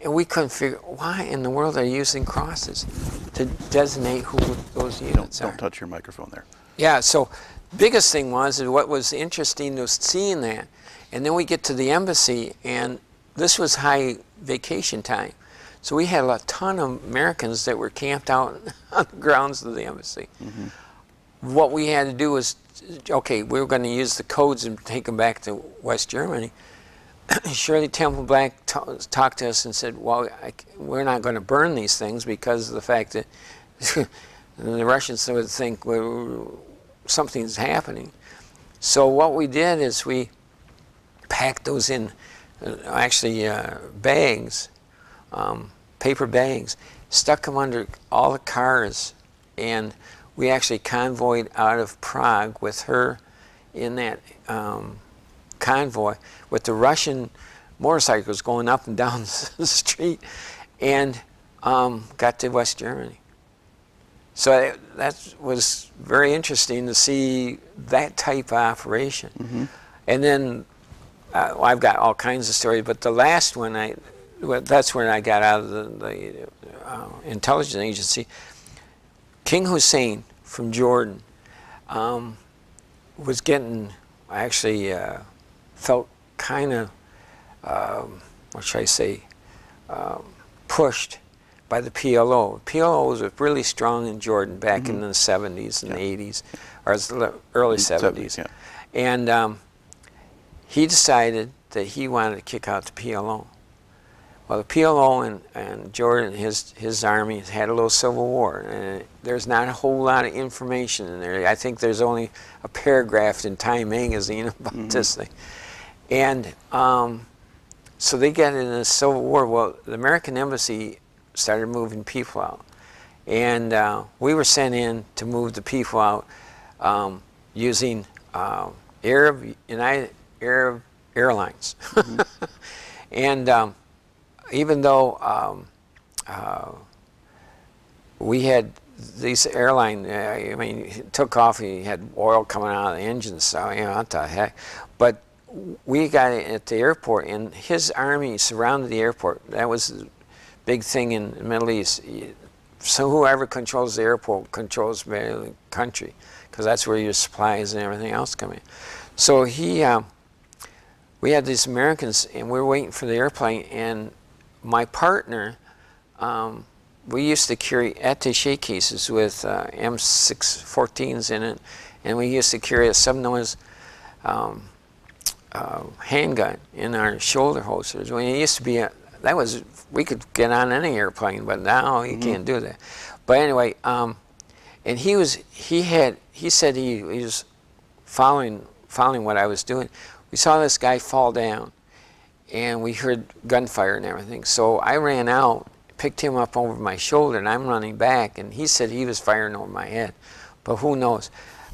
And we couldn't figure, why in the world are you using crosses to designate who those units are? Don't touch your microphone there. Yeah, so biggest thing was, what was interesting was seeing that. And then we get to the embassy, and this was high vacation time. So we had a ton of Americans that were camped out on the grounds of the embassy. What we had to do was, okay, we were going to use the codes and take them back to West Germany. Shirley Temple Black talked to us and said, well, we're not going to burn these things because of the fact that the Russians would think, well, something's happening. So what we did is we packed those in, bags, paper bags, stuck them under all the cars, and we actually convoyed out of Prague with her in that convoy with the Russian motorcycles going up and down the street, and got to West Germany. So that was very interesting to see that type of operation. And then I've got all kinds of stories, but the last one, that's when I got out of the intelligence agency. King Hussein from Jordan was getting, felt kind of, what should I say, pushed by the PLO. PLO was really strong in Jordan back in the 70s and 80s, or the early 70s. And he decided that he wanted to kick out the PLO. Well, the PLO and Jordan, his army, had a little civil war, and there's not a whole lot of information in there. I think there's only a paragraph in Time magazine about this thing. And so they got in a civil war. Well, the American embassy started moving people out, and we were sent in to move the people out using United Arab Airlines. And even though we had these airline, I mean, it took off, he had oil coming out of the engines, so, you know, what the heck. But we got at the airport, and his army surrounded the airport. That was the big thing in the Middle East. So whoever controls the airport controls the country, because that's where your supplies and everything else come in. So we had these Americans, and we were waiting for the airplane, and my partner, we used to carry attaché cases with M614s in it, and we used to carry a 7-nose handgun in our shoulder holsters. When it used to be, we could get on any airplane, but now you can't do that. But anyway, and he said he was following what I was doing. We saw this guy fall down, and we heard gunfire and everything. So I ran out, picked him up over my shoulder, and I'm running back, and he said he was firing over my head, but who knows.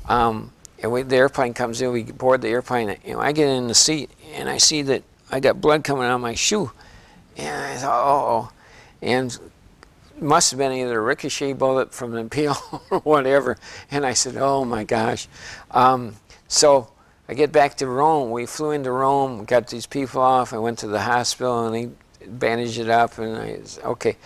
And the airplane comes in, we board the airplane, and I get in the seat, and I see that I got blood coming out of my shoe. And I thought, uh-oh. And it must have been either a ricochet bullet from the PLO or whatever. And I said, oh my gosh. So I get back to Rome. We flew into Rome, got these people off. I went to the hospital, and they bandaged it up, and I said, okay.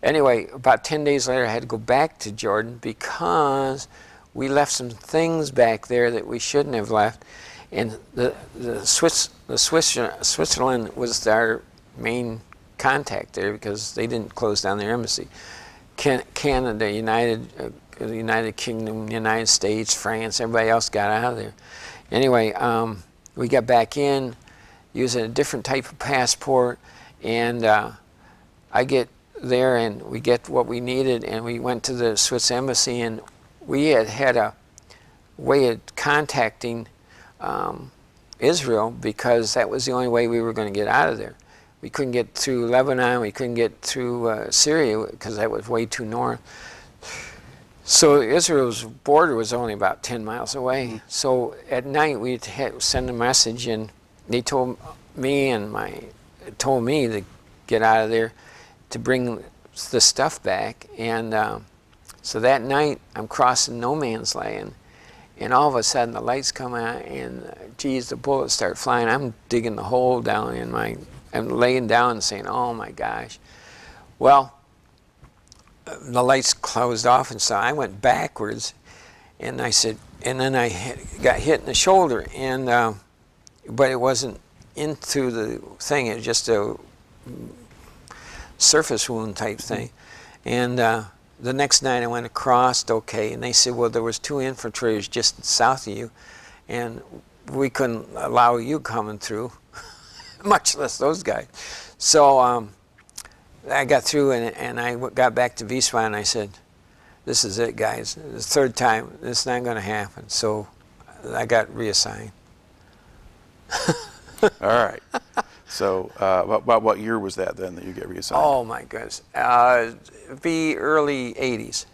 Anyway, about 10 days later, I had to go back to Jordan because we left some things back there that we shouldn't have left. And Switzerland was our main contact there because they didn't close down their embassy. Canada, the United Kingdom, United States, France, everybody else got out of there. Anyway, we got back in using a different type of passport, and I get there and we get what we needed, and we went to the Swiss embassy, and we had a way of contacting Israel because that was the only way we were going to get out of there. We couldn't get through Lebanon, we couldn't get through Syria because that was way too north. So Israel's border was only about 10 miles away. So at night we'd send a message, and they told me to get out of there to bring the stuff back. And so that night I'm crossing no man's land, and all of a sudden the lights come out, and geez, the bullets start flying. I'm digging the hole down in my, I'm laying down and saying, oh my gosh. Well, the lights closed off, and so I went backwards, and I said, and then I got hit in the shoulder, and but it wasn't into the thing, it was just a surface wound type thing. And the next night I went across, okay, and they said, well, there was 2 infiltrators just south of you, and we couldn't allow you coming through, much less those guys. So I got through, and I got back to Wiesbaden, and I said, this is it, guys. The 3rd time, this is not going to happen. So I got reassigned. All right. So what year was that then that you get reassigned? Oh, my goodness. It'd be early 80s.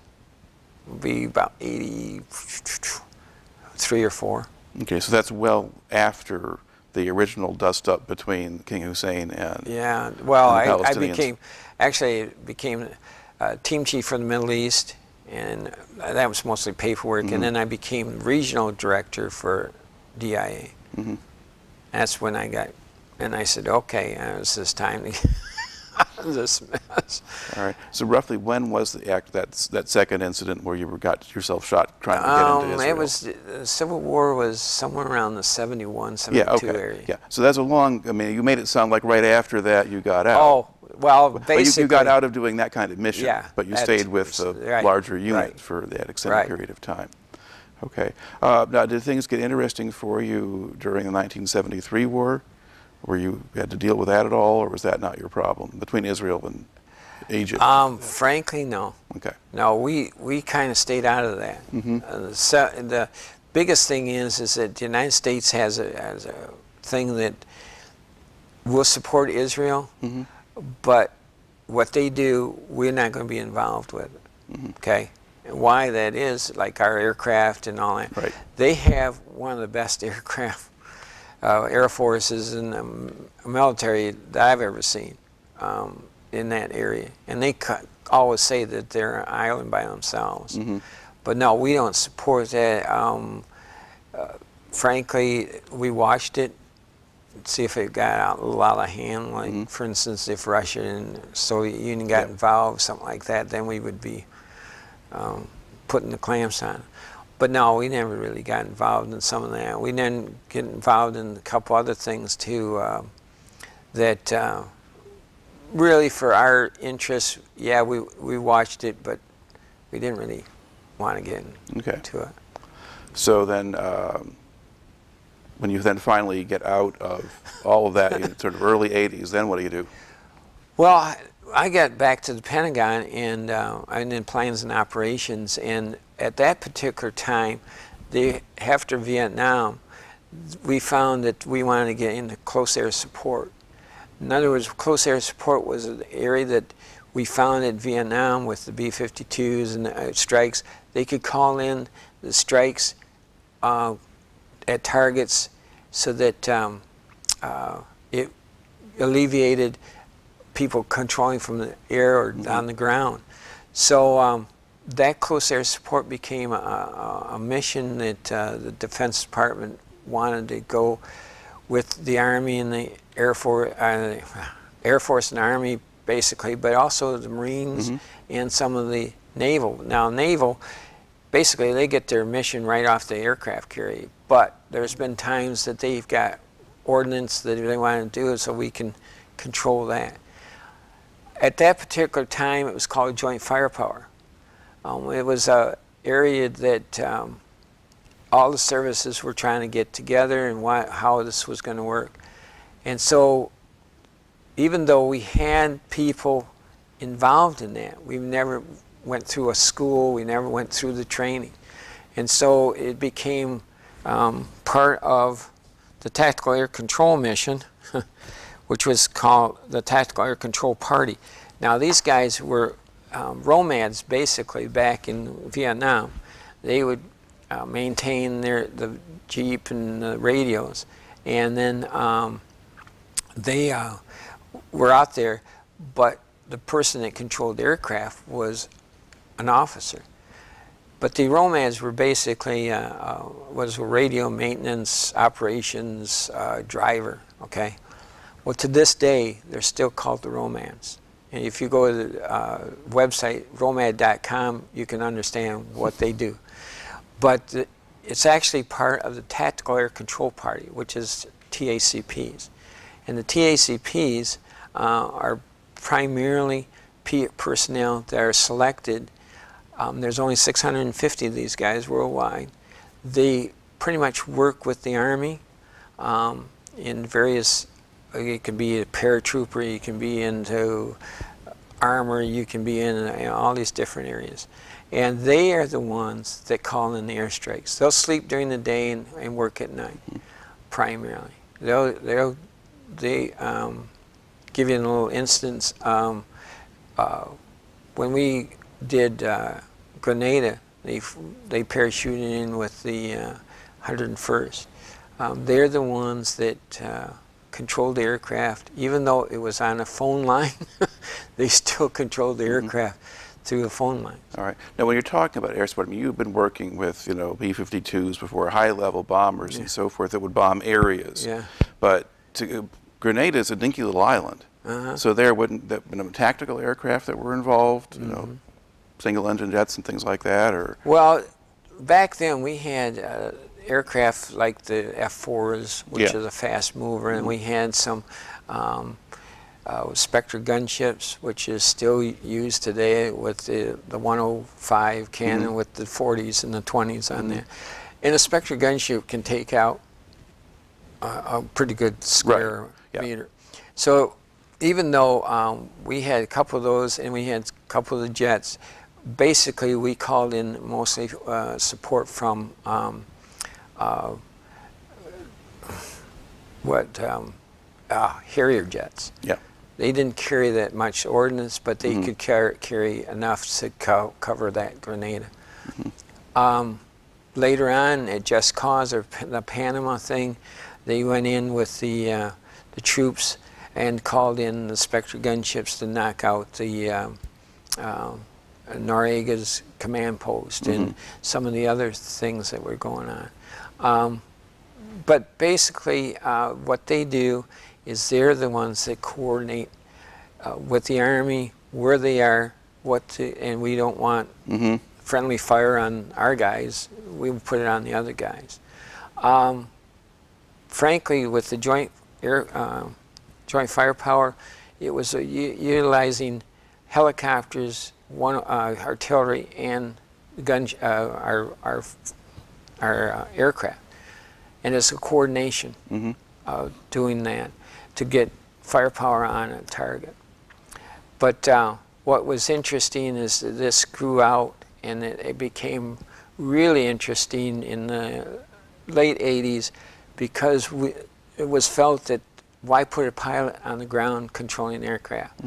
It'd be about 83 or 4. Okay, so that's well after the original dust-up between King Hussein and yeah. Well, and I became team chief for the Middle East, and that was mostly paperwork. And then I became regional director for DIA. That's when I got, and I said, okay, it's this time to get out of this mess. All right. So roughly when was that second incident where you got yourself shot trying to get into Israel? It was, the Civil War was somewhere around the 71, 72 area. Yeah, so that's a long, I mean, you made it sound like right after that you got out. Oh, well, basically. But you got out of doing that kind of mission, yeah, but you stayed with the larger unit for that extended period of time. Okay. Now, did things get interesting for you during the 1973 war? Were you had to deal with that at all, or was that not your problem between Israel and Egypt? Frankly, no. Okay. No, we kind of stayed out of that. The biggest thing is that the United States has a thing that will support Israel, but what they do, we're not going to be involved with. Okay. And why that is, like our aircraft and all that. Right. They have one of the best aircraft. Air forces and military that I've ever seen in that area, and they always say that they're an island by themselves. But no, we don't support that. Frankly, we watched it, see if it got out a little out of hand. Like for instance, if Russia and Soviet Union got involved, something like that, then we would be putting the clamps on. But no, we never really got involved in some of that. We didn't get involved in a couple other things too that really for our interests, yeah, we watched it, but we didn't really want to get into it. So then when you then finally get out of all of that in sort of early 80s, then what do you do? Well, I got back to the Pentagon, and I'm in plans and operations, and at that particular time, after Vietnam, we found that we wanted to get into close air support. In other words, close air support was an area that we found at Vietnam with the B-52s and the strikes. They could call in the strikes at targets so that it alleviated people controlling from the air or on the ground. So that close air support became a mission that the Defense Department wanted to go with the Army and the Air Force and Army basically, but also the Marines and some of the Naval. Now Naval, basically they get their mission right off the aircraft carrier, but there's been times that they've got ordnance that they want to do so we can control that. At that particular time, it was called joint firepower. It was an area that all the services were trying to get together and how this was going to work. And so even though we had people involved in that, we never went through a school, we never went through the training. And so it became part of the Tactical Air Control mission, which was called the Tactical Air Control Party. Now these guys were romads basically back in Vietnam. They would maintain the Jeep and the radios, and then they were out there, but the person that controlled the aircraft was an officer. But the romads were basically was a radio maintenance operations driver, okay? Well, to this day, they're still called the romads. And if you go to the website, romad.com, you can understand what they do. But it's actually part of the Tactical Air Control Party, which is TACPs. And the TACPs are primarily personnel that are selected. There's only 650 of these guys worldwide. They pretty much work with the Army in various, you can be a paratrooper, you can be into armor, you can be in all these different areas. And they are the ones that call in the airstrikes. They'll sleep during the day and work at night, primarily. They give you a little instance. When we did Grenada, they parachuted in with the 101st. They're the ones that controlled the aircraft. Even though it was on a phone line, they still controlled the aircraft through the phone line. All right. Now, when you're talking about air support, I mean, you've been working with, you know, B-52s before, high-level bombers and so forth that would bomb areas. Yeah. But Grenada is a dinky little island. So there wouldn't have been tactical aircraft that were involved, you know, single-engine jets and things like that, or? Well, back then we had aircraft like the F-4s, which is a fast mover, and we had some Spectre gunships, which is still used today with the 105 cannon with the 40s and the 20s on there. And a Spectre gunship can take out a pretty good square meter. So even though we had a couple of those and we had a couple of the jets, basically we called in mostly support from Harrier jets. Yeah. They didn't carry that much ordnance, but they could carry enough to cover that Grenada. Later on, at Just Cause, or the Panama thing, they went in with the troops and called in the Spectre gunships to knock out the Noriega's command post and some of the other things that were going on. But basically, what they do is they're the ones that coordinate with the Army where they are, and we don't want friendly fire on our guys. We would put it on the other guys. Frankly, with the joint firepower, it was utilizing helicopters, artillery, and our aircraft. And it's a coordination doing that to get firepower on a target. But what was interesting is that this grew out, and it became really interesting in the late 80s because it was felt that why put a pilot on the ground controlling aircraft?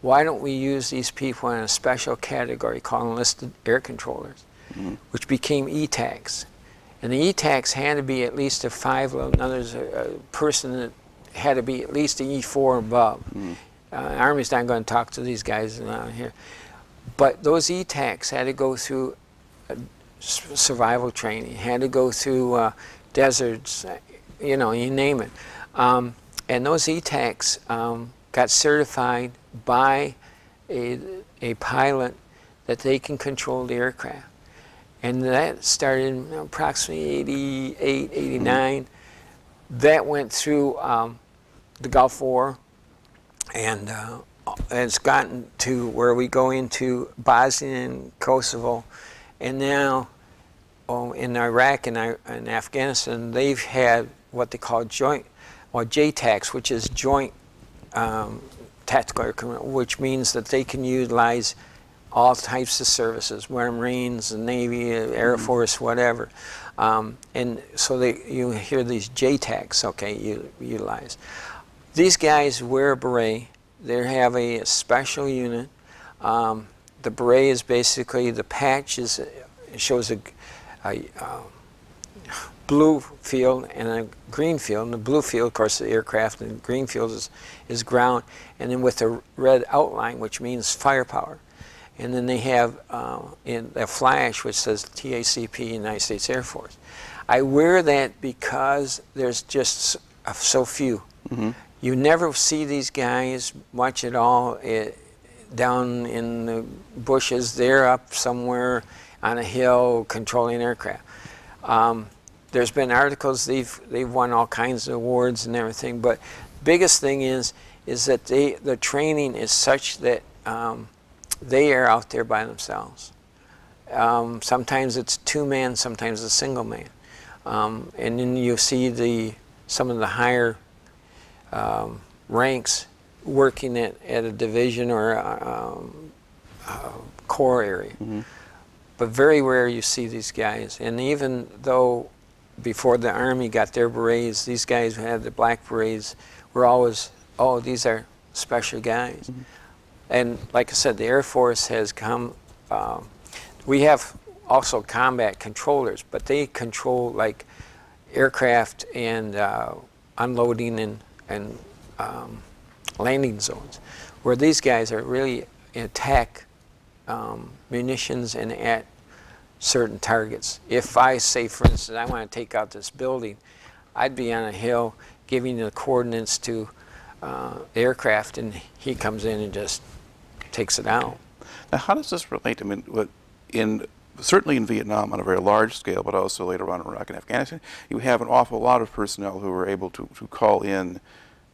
Why don't we use these people in a special category called enlisted air controllers, which became ETACs. And the ETACs had to be at least a 5-level. Now there's a person that had to be at least an E4 above. Army's not going to talk to these guys around here. But those ETACs had to go through survival training, had to go through deserts, you know, you name it. And those ETACs got certified by a pilot that they can control the aircraft. And that started in approximately 88, 89. That went through the Gulf War and it's gotten to where we go into Bosnia and Kosovo, and now in Iraq and Afghanistan, they've had what they call joint, or JTACs, which is joint tactical air command, which means that they can utilize all types of services, Marines, the Navy, Air Force, whatever. And so you hear these JTACs, okay, you utilize. These guys wear a beret. They have a special unit. The beret is basically, the patch shows a blue field and a green field. And the blue field, of course, the aircraft, and the green field is ground. And then with a red outline, which means firepower. And then they have in a flash which says TACP, United States Air Force. I wear that because there's just so few. Mm-hmm. You never see these guys much at all down in the bushes. They're up somewhere on a hill controlling aircraft. There's been articles, they've won all kinds of awards and everything, but biggest thing is that the training is such that they are out there by themselves. Sometimes it's two-man, sometimes a single man. And then you see some of the higher ranks working at a division or a corps area. Mm-hmm. But very rare you see these guys. And even though before the Army got their berets, these guys who had the black berets were always, oh, these are special guys. Mm-hmm. And like I said, the Air Force has come, we have also combat controllers, but they control like aircraft and unloading and landing zones, where these guys are really attack munitions and at certain targets. If I say, for instance, I want to take out this building, I'd be on a hill giving the coordinates to the aircraft, and he comes in and just takes it out. Now, how does this relate? I mean, certainly in Vietnam on a very large scale, but also later on in Iraq and Afghanistan, you have an awful lot of personnel who are able to call in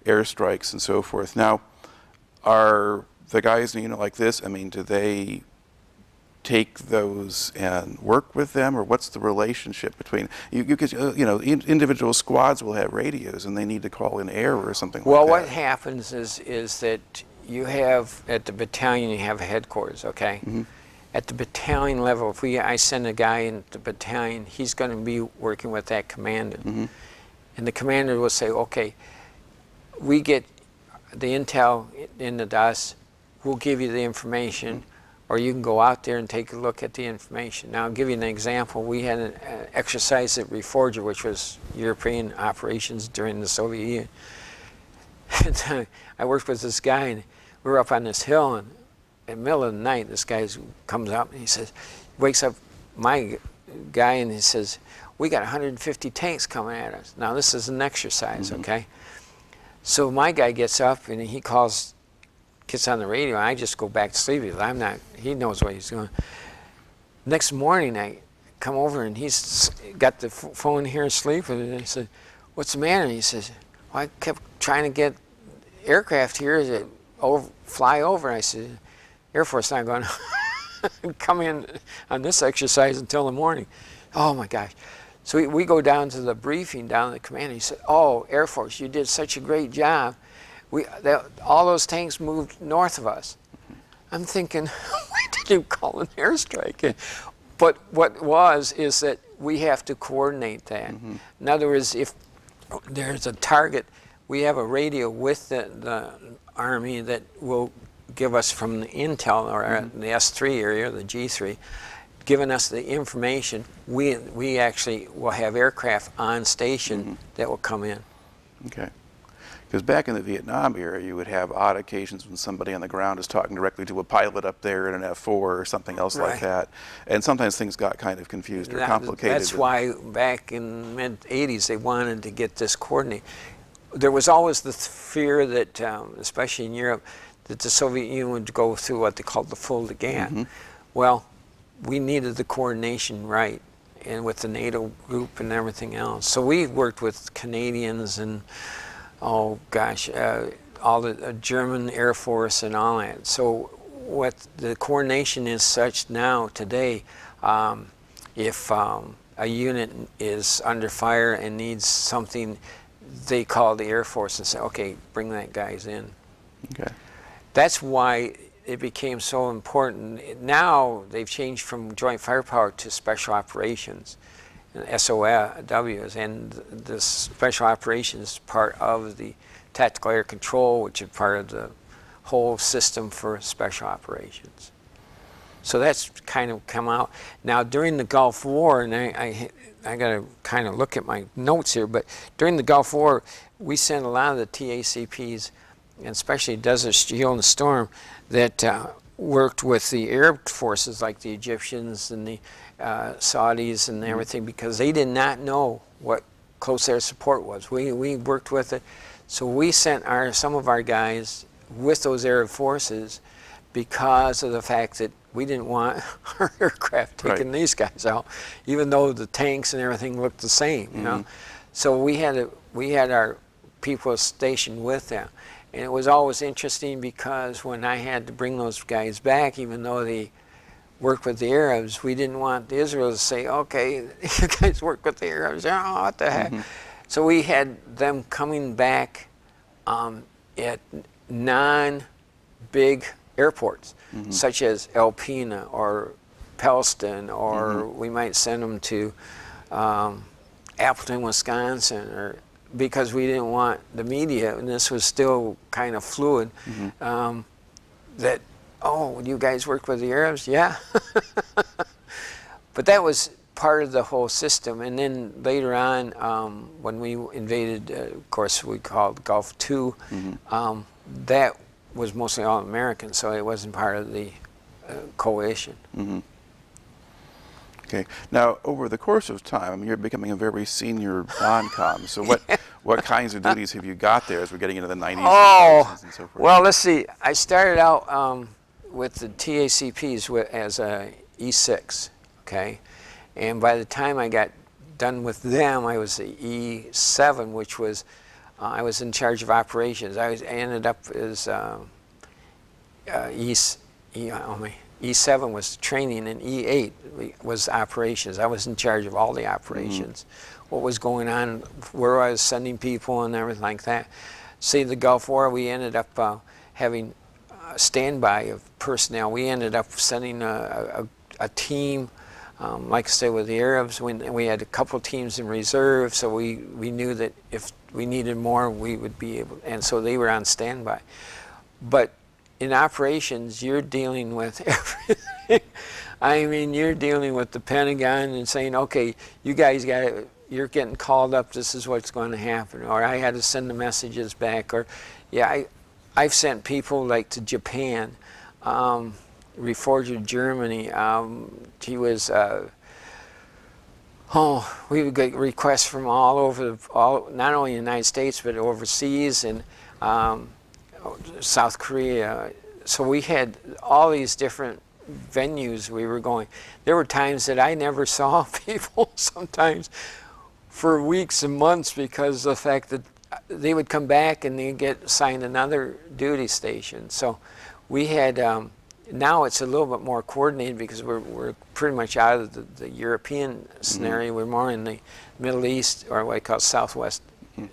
airstrikes and so forth. Now, are the guys in a unit like this, I mean, do they take those and work with them, or what's the relationship between individual squads will have radios and they need to call in air or something like that? Well, what happens is that you have, at the battalion, you have a headquarters, okay? Mm-hmm. At the battalion level, if I send a guy in the battalion, he's going to be working with that commander. Mm-hmm. And the commander will say, okay, we get the intel into us, we'll give you the information, mm-hmm. or you can go out there and take a look at the information. Now, I'll give you an example. We had an exercise at Reforger, which was European operations during the Soviet Union. And I worked with this guy, and we were up on this hill, and in the middle of the night, this guy comes up and he says, wakes up my guy, and he says, we got 150 tanks coming at us. Now, this is an exercise, mm-hmm. okay? So my guy gets up and he gets on the radio, and I just go back to sleep because he knows what he's doing. Next morning, I come over and he's got the phone here asleep, and I said, what's the matter? And he says, well, I kept trying to get aircraft here that fly over. I said, Air Force not going to come in on this exercise until the morning. Oh my gosh. So we go down to the briefing down at the command. He said, oh, Air Force, you did such a great job. All those tanks moved north of us. I'm thinking, why did you call an airstrike? But what is that we have to coordinate that. Mm-hmm. In other words, if there's a target, we have a radio with the Army that will give us from the intel, or mm-hmm. the S3 area, the G3, giving us the information. We actually will have aircraft on station mm-hmm. that will come in. Okay. Because back in the Vietnam era, you would have odd occasions when somebody on the ground is talking directly to a pilot up there in an F-4 or something else right. like that. And sometimes things got kind of confused or complicated. That's why back in the mid-'80s, they wanted to get this coordinated. There was always the fear that, especially in Europe, that the Soviet Union would go through what they called the full de Gaulle. Mm-hmm. Well, we needed the coordination right, and with the NATO group and everything else. So we worked with Canadians and, oh gosh, all the German Air Force and all that. So what the coordination is such now today, if a unit is under fire and needs something, they call the Air Force and say, okay, bring that guys in. Okay. That's why it became so important. Now they've changed from joint firepower to special operations, SOWs, and the special operations part of the tactical air control, which is part of the whole system for special operations. So that's kind of come out. Now during the Gulf War, and I got to kind of look at my notes here, but during the Gulf War, we sent a lot of the TACPs, and especially Desert Shield and Storm, that worked with the Arab forces like the Egyptians and the Saudis and everything, because they did not know what close air support was. We worked with it. So we sent some of our guys with those Arab forces because of the fact that we didn't want our aircraft taking these guys out, even though the tanks and everything looked the same, you know. So we had our people stationed with them. And it was always interesting because when I had to bring those guys back, even though they worked with the Arabs, we didn't want the Israelis to say, okay, you guys work with the Arabs, oh, what the heck? So we had them coming back at non-big airports, such as Alpena or Pellston, or we might send them to Appleton, Wisconsin, or because we didn't want the media, and this was still kind of fluid, that, oh, you guys work with the Arabs? Yeah. But that was part of the whole system. And then later on, when we invaded, of course, we called Gulf II, that was mostly all American, so it wasn't part of the coalition. Okay. Now, over the course of time, I mean, you're becoming a very senior non-com. So what kinds of duties have you got there as we're getting into the 90s and so forth? Well, let's see. I started out with the TACPs as a E6, okay? And by the time I got done with them, I was the E7, which was, I was in charge of operations. I ended up as E7 was training, and E8 was operations. I was in charge of all the operations, what was going on, where I was sending people and everything like that. See, the Gulf War, we ended up having a standby of personnel. We ended up sending a team, like I say, with the Arabs. We had a couple teams in reserve, so we knew that if we needed more, we would be able, and so they were on standby. But in operations, you're dealing with everything. I mean, you're dealing with the Pentagon and saying, okay, you guys you're getting called up, this is what's going to happen. Or I had to send the messages back. Or, yeah, I've sent people like to Japan, Reforger, Germany. He was, we would get requests from all over, not only the United States, but overseas, and South Korea. So we had all these different venues we were going. There were times that I never saw people sometimes for weeks and months because of the fact that they would come back and they'd get assigned another duty station. So we had, now it's a little bit more coordinated because we're pretty much out of the European scenario. We're more in the Middle East, or what I call Southwest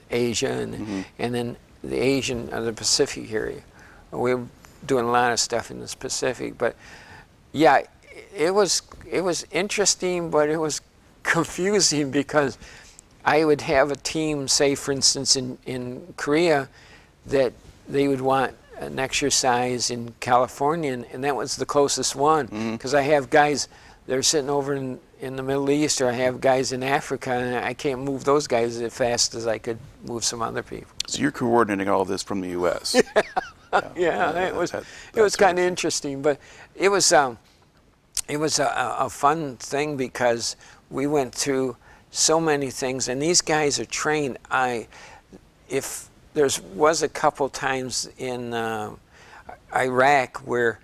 Asia, and then the Asian, the Pacific area. We're doing a lot of stuff in the Pacific, but yeah, it was interesting, but it was confusing because I would have a team, say for instance in Korea, that they would want an exercise in California, and that was the closest one, because I have guys, they're sitting over in the Middle East, or I have guys in Africa, and I can't move those guys as fast as I could move some other people. So you're coordinating all of this from the U.S. Yeah, it was kind of interesting, but it was a fun thing because we went through so many things, and these guys are trained. If there was a couple times in Iraq where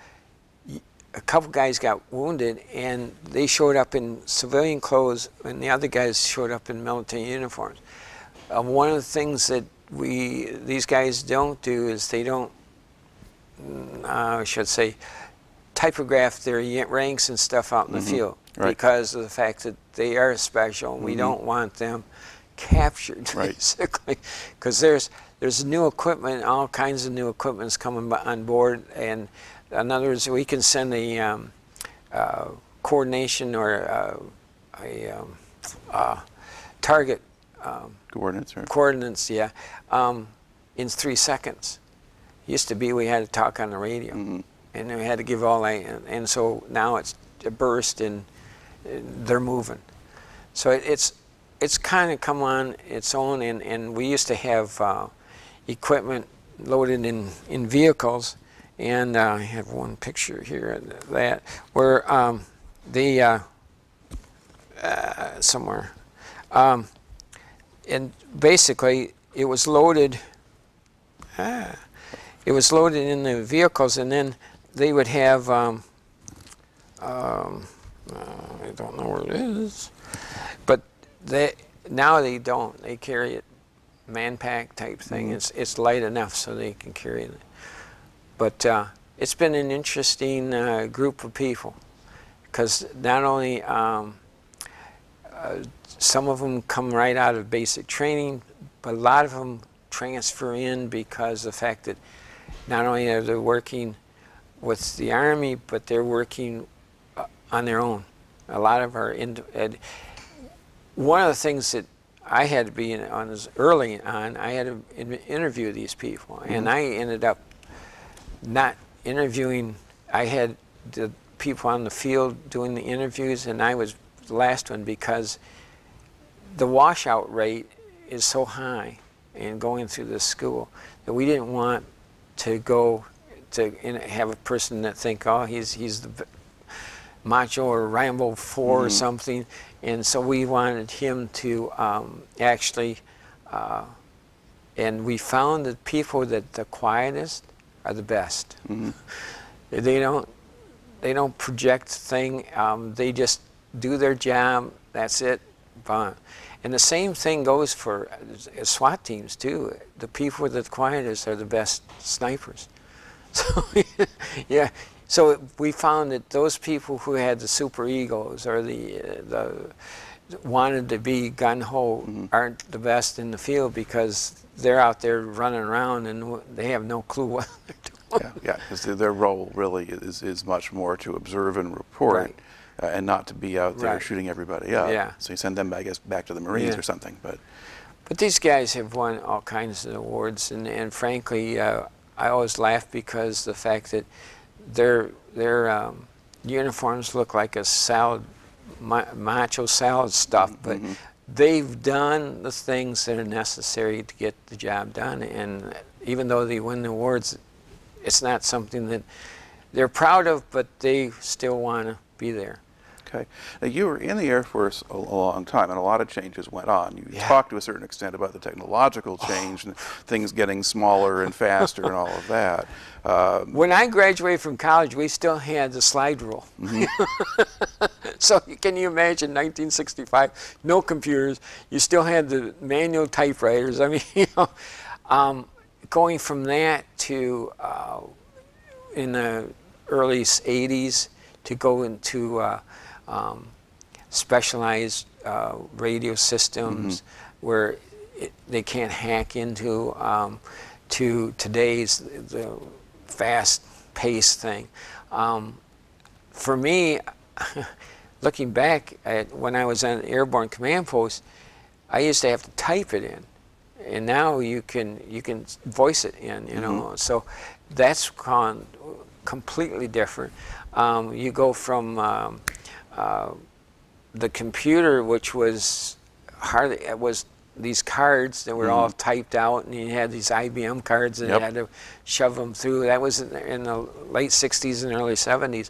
a couple guys got wounded, and they showed up in civilian clothes, and the other guys showed up in military uniforms. One of the things that these guys don't do is they don't, I should say, typograph their ranks and stuff out in the field, because of the fact that they are special. We don't want them captured, basically, because there's new equipment, all kinds of new equipment's coming on board, and in other words, we can send a coordination or a target coordinates, in 3 seconds. Used to be we had to talk on the radio, and we had to give all that, and so now it's a burst and they're moving. So it's kind of come on its own, and we used to have equipment loaded in vehicles, and I have one picture here of that where somewhere, and basically it was loaded. It was loaded in the vehicles, and then they would have. I don't know where it is, but now they don't. They carry it man pack type thing. It's light enough so they can carry it. But it's been an interesting group of people, because not only some of them come right out of basic training, but a lot of them transfer in because of the fact that not only are they working with the Army, but they're working on their own. A lot of our one of the things that I had to be on is early on, I had to interview these people, and I ended up not interviewing. I had the people on the field doing the interviews, and I was the last one because the washout rate is so high in going through this school that we didn't want to go to have a person that think, oh, he's the macho or Rambo 4 or something, and so we wanted him to actually, and we found that people that the quietest are the best. They don't project thing. They just do their job. That's it. And the same thing goes for SWAT teams too. The people that the quietest are the best snipers. So yeah. So we found that those people who had the super egos or the wanted to be gun-ho aren't the best in the field, because they're out there running around and they have no clue what they're doing. Yeah, because their role really is much more to observe and report, and not to be out there shooting everybody up. Yeah. So you send them, I guess, back to the Marines or something. But these guys have won all kinds of awards, and frankly, I always laugh because the fact that their uniforms look like a salad, macho salad stuff, but they've done the things that are necessary to get the job done. And even though they win the awards, it's not something that they're proud of, but they still want to be there. Okay. Now, you were in the Air Force a long time, and a lot of changes went on. You talked to a certain extent about the technological change and things getting smaller and faster and all of that. When I graduated from college, we still had the slide rule. So can you imagine 1965, no computers, you still had the manual typewriters. I mean, you know, going from that to in the early 80s to go into specialized radio systems where they can't hack into to today's the fast-paced thing. For me, looking back at when I was on an airborne command post, I used to have to type it in, and now you can voice it in. You know, so that's gone completely different. You go from the computer, which was hardly, it was these cards that were all typed out, and you had these IBM cards and you had to shove them through. That was in the late 60s and early 70s.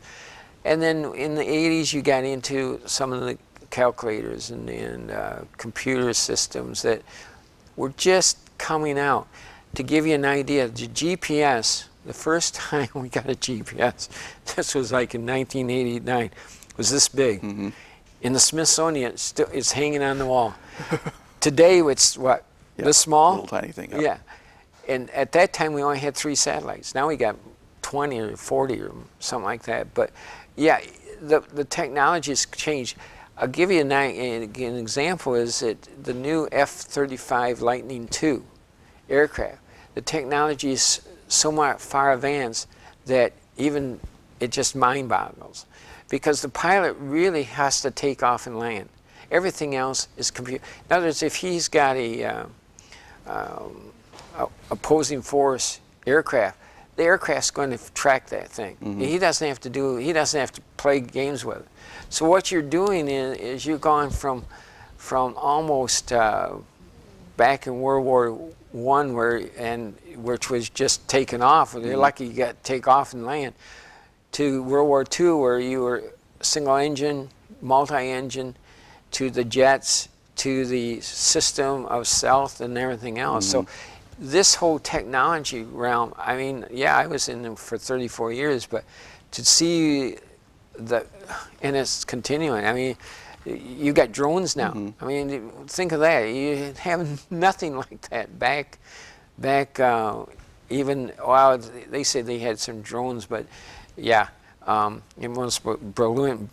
And then in the 80s, you got into some of the calculators and computer systems that were just coming out. To give you an idea, the GPS, the first time we got a GPS, this was like in 1989, was this big. In the Smithsonian, it's hanging on the wall. Today, it's what, Yeah, the small little tiny thing. Yep. Yeah, and at that time we only had 3 satellites. Now we got 20 or 40 or something like that. But yeah, the technology's changed. I'll give you an example. Is that the new F-35 Lightning II aircraft? The technology is so much far advanced that even it just mind boggles, because the pilot really has to take off and land. Everything else is computer. In other words, if he's got a opposing force aircraft, the aircraft's going to track that thing. He doesn't have to play games with it. So what you're doing is you're going from almost back in World War I, which was just taken off. You're lucky you got to take off and land, to World War II, where you were single engine, multi-engine, to the jets, to the system of stealth and everything else. So this whole technology realm, I mean, yeah, I was in them for 34 years, but to see and it's continuing. I mean, you got drones now. I mean, think of that. You have nothing like that back even, well, they said they had some drones, but yeah, it was balloon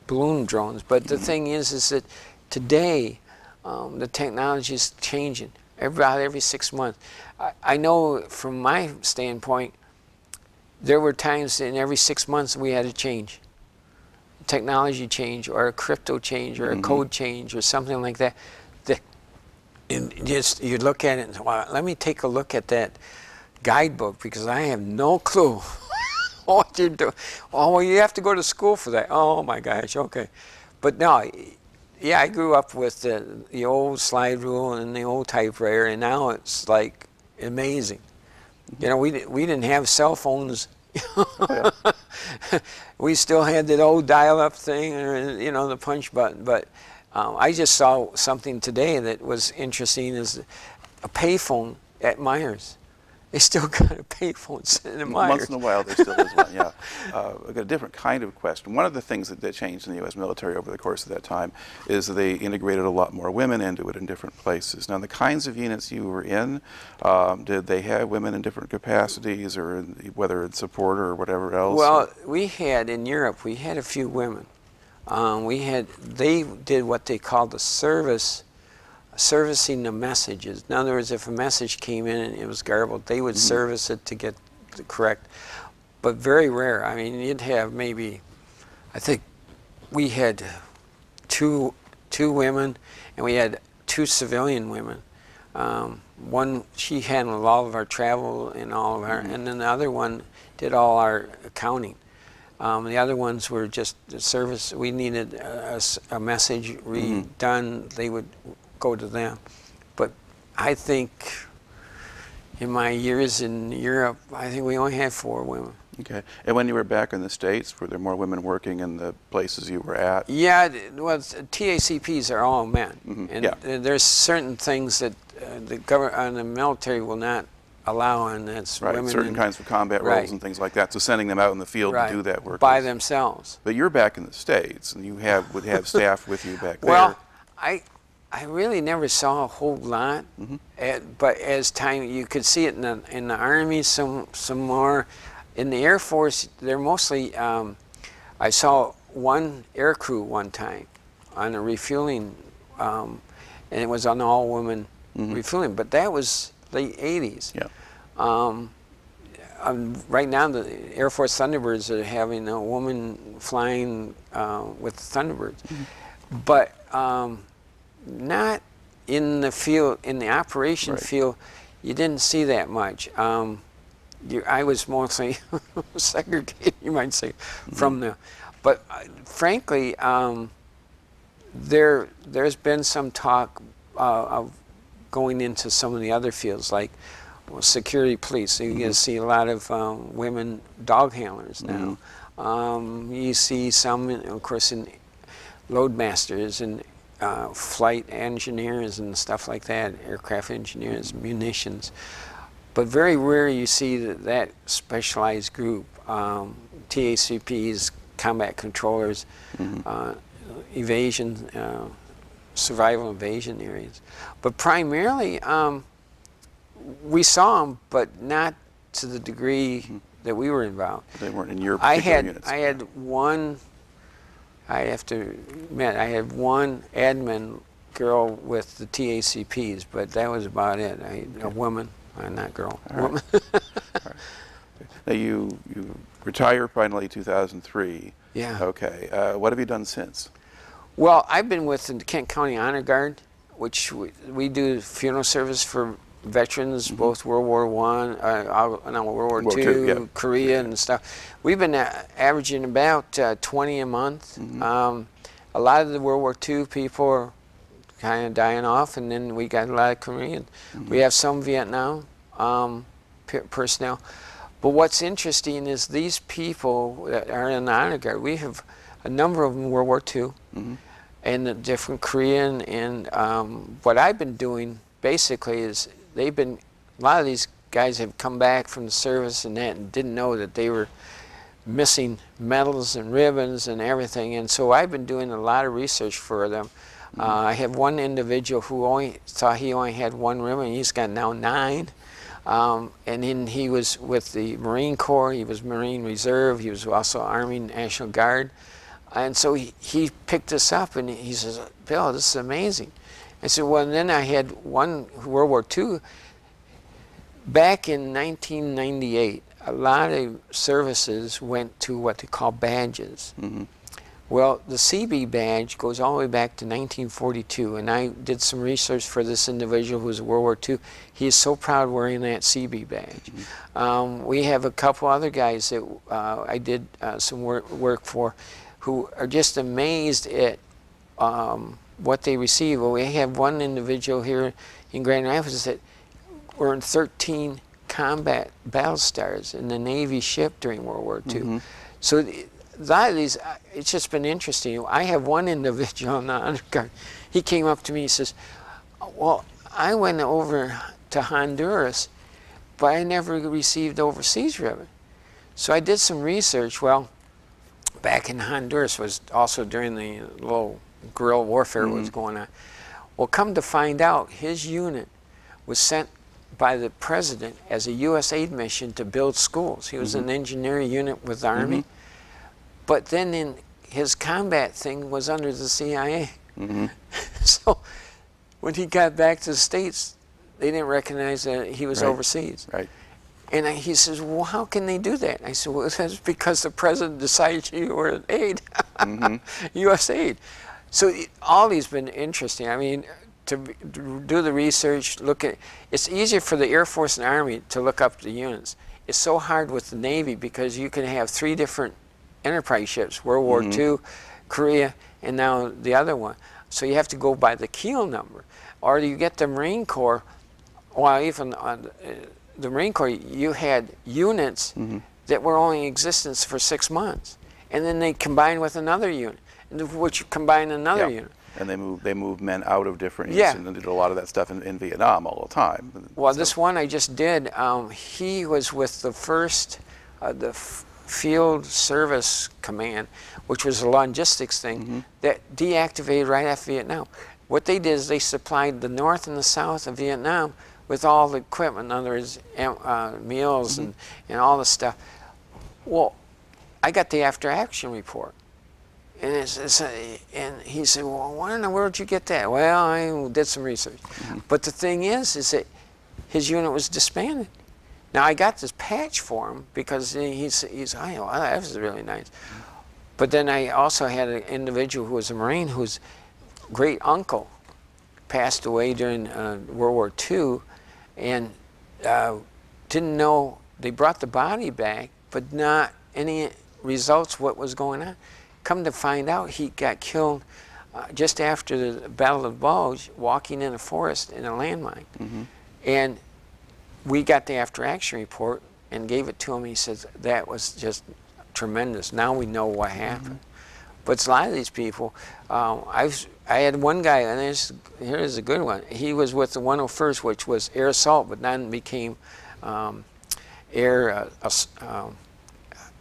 drones. But the thing is that today, the technology is changing about every 6 months. I know from my standpoint, there were times in every 6 months we had to change. Technology change, or a crypto change, or a code change, or something like that. And just, you look at it and say, well, let me take a look at that guidebook, because I have no clue what you're doing. Oh, well, you have to go to school for that. Oh my gosh, okay. But no, yeah, I grew up with the old slide rule and the old typewriter, and now it's like amazing. You know, we didn't have cell phones. We still had that old dial-up thing, or, you know, the punch button. But I just saw something today that was interesting, is a payphone at Myers. They still got a payphone sitting in Myers. Once in a while there still is one, yeah. I've got a different kind of question. One of the things that changed in the U.S. military over the course of that time is that they integrated a lot more women into it in different places. Now, the kinds of units you were in, did they have women in different capacities, or whether in support or whatever else? Well, we had, in Europe, we had a few women. They did what they called the servicing the messages. In other words, if a message came in and it was garbled, they would service it to get the correct. But very rare. I mean, you'd have maybe, I think we had two women, and we had 2 civilian women. One, she handled all of our travel and all of our, and then the other one did all our accounting. The other ones were just the service. We needed a message redone, they would go to them. But I think in my years in Europe, I think we only had 4 women. Okay. And when you were back in the States, were there more women working in the places you were at? Yeah, well, TACPs are all men. And there's certain things that the military will not allow, and that's right, women. Certain kinds of combat roles and things like that. So sending them out in the field to do that work. By themselves. But you're back in the States, and you would have staff with you back there. Well, I really never saw a whole lot, but as time, you could see it in the Army some more. In the Air Force, they're mostly, I saw one air crew one time on a refueling, and it was an all-women refueling, but that was late 80s. Yeah. Right now, the Air Force Thunderbirds are having a woman flying with Thunderbirds, but not in the field, in the operation field. You didn't see that much. I was mostly segregated, you might say, from them. But frankly, there's been some talk of going into some of the other fields, like security police. So you're going to see a lot of women dog handlers now. You see some, of course, in loadmasters and flight engineers and stuff like that, aircraft engineers, munitions. But very rare you see that specialized group, TACPs, combat controllers, evasion survival invasion areas. But primarily, we saw them, but not to the degree that we were involved. They weren't in your particular units. I had one, I have to admit, I had one admin girl with the TACPs, but that was about it. A woman, not girl, woman. All right. Now you retire finally 2003. Yeah. Okay. What have you done since? Well, I've been with the Kent County Honor Guard, which we do funeral service for veterans, both World War World War II, yeah. Korea and stuff. We've been averaging about 20 a month. A lot of the World War II people are kind of dying off, and then we got a lot of Korean. We have some Vietnam personnel. But what's interesting is these people that are in the Honor Guard, we have a number of them in World War II, and the different Korean, and what I've been doing basically is a lot of these guys have come back from the service and that and didn't know that they were missing medals and ribbons and everything, and so I've been doing a lot of research for them. I have one individual who thought he only had one ribbon, he's got now 9. And then he was with the Marine Corps, he was Marine Reserve, he was also Army National Guard. And so he picked this up and he says, "Bill, this is amazing." I said, well, and then I had one World War II. Back in 1998, a lot of services went to what they call badges. Well, the CB badge goes all the way back to 1942, and I did some research for this individual who was in World War II. He is so proud wearing that CB badge. We have a couple other guys that I did some work for who are just amazed at what they receive. Well, we have one individual here in Grand Rapids that earned 13 combat battle stars in the Navy ship during World War II. So a lot of these, it's just been interesting. I have one individual on the Honor Guard. He came up to me and says, "Well, I went over to Honduras, but I never received overseas ribbon." So I did some research. Well, back in Honduras was also during the little guerrilla warfare was going on. Well, come to find out, his unit was sent by the president as a U.S. aid mission to build schools. He was an engineering unit with the Army. But then in his combat thing was under the CIA. So when he got back to the States, they didn't recognize that he was overseas. And he says, "Well, how can they do that?" I said, "Well, that's because the president decided you were an aid, U.S. aid." So all these been interesting. I mean, to do the research, look at, it's easier for the Air Force and Army to look up the units. It's so hard with the Navy because you can have 3 different enterprise ships, World War II, Korea, and now the other one. So you have to go by the keel number. Or you get the Marine Corps, well, even on the Marine Corps, you had units that were only in existence for 6 months. And then they combined with another unit, which combined another unit. And they moved men out of different units, and they did a lot of that stuff in Vietnam all the time. Well, this one I just did, he was with the first, the Field Service Command, which was a logistics thing, that deactivated right after Vietnam. What they did is they supplied the north and the south of Vietnam with all the equipment, in other words, meals and all the stuff. Well, I got the after-action report. And, and he said, "Well, why in the world did you get that?" Well, I did some research. But the thing is that his unit was disbanded. Now, I got this patch for him because he's I know, that was really nice. But then I also had an individual who was a Marine whose great uncle passed away during World War II, and didn't know, they brought the body back, but not any results what was going on. Come to find out, he got killed just after the Battle of the Bulge, walking in a forest in a landmine. And we got the after-action report and gave it to him. He says, "That was just tremendous. Now we know what happened." But a lot of these people, I had one guy, and here's a good one. He was with the 101st, which was air assault, but then became air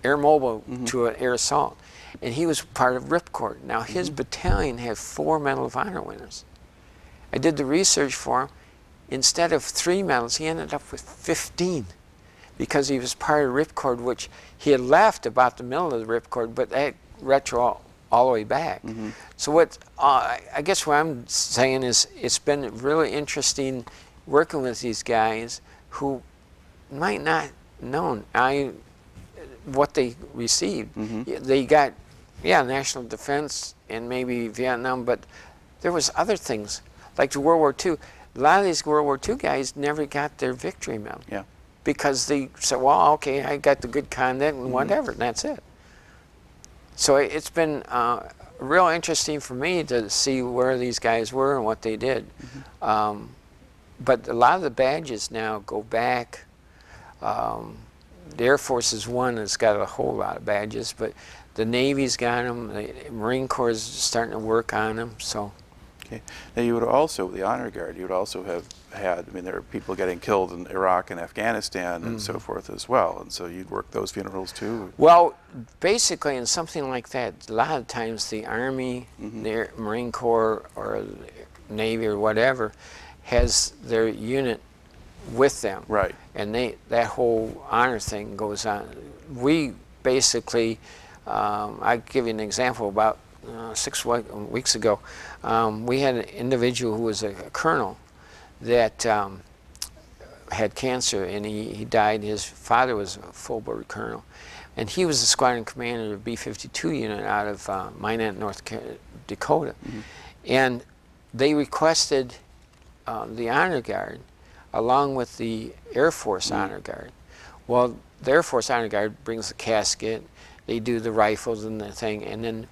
mobile to an air assault. And he was part of Ripcord. Now, his battalion had 4 Medal of Honor winners. I did the research for him. Instead of 3 medals, he ended up with 15 because he was part of the ripcord, which he had left about the middle of the ripcord, but that retro all the way back. So what I guess what I'm saying is it's been really interesting working with these guys who might not known what they received. They got, yeah, national defense and maybe Vietnam, but there was other things like the World War II. A lot of these World War II guys never got their victory medal. Yeah. Because they said, well, okay, I got the good conduct and whatever, and that's it. So it's been real interesting for me to see where these guys were and what they did. But a lot of the badges now go back. The Air Force is one that's got a whole lot of badges, but the Navy's got them. The Marine Corps is starting to work on them. So. Okay. Now you would also, the Honor Guard, you would also have had, I mean, there are people getting killed in Iraq and Afghanistan and so forth as well, and so you'd work those funerals too? Well, basically in something like that, a lot of times the Army, the Marine Corps or Navy or whatever has their unit with them. Right. And that whole honor thing goes on. We basically, I'll give you an example. About 6 weeks ago, we had an individual who was a colonel that had cancer, and he died. His father was a full-board colonel, and he was the squadron commander of the B-52 unit out of Minot, North Dakota. And they requested the Honor Guard along with the Air Force Honor Guard. Well, the Air Force Honor Guard brings the casket, they do the rifles and the thing, and then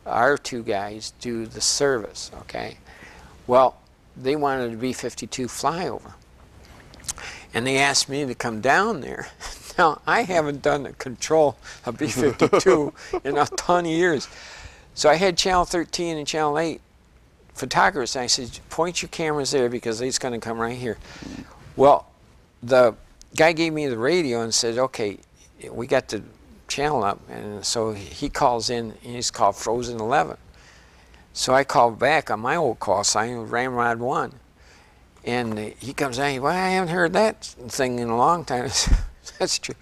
our two guys do the service, okay? Well, they wanted a B-52 flyover, and they asked me to come down there. Now, I haven't done a control of B-52 in a ton of years. So I had Channel 13 and Channel 8 photographers, and I said, point your cameras there because he's going to come right here. Well, the guy gave me the radio and said, okay, we got the channel up, and so he calls in, and he's called Frozen 11. So I called back on my old call sign, Ramrod 1, and he comes in, well, I haven't heard that thing in a long time. I said, that's true.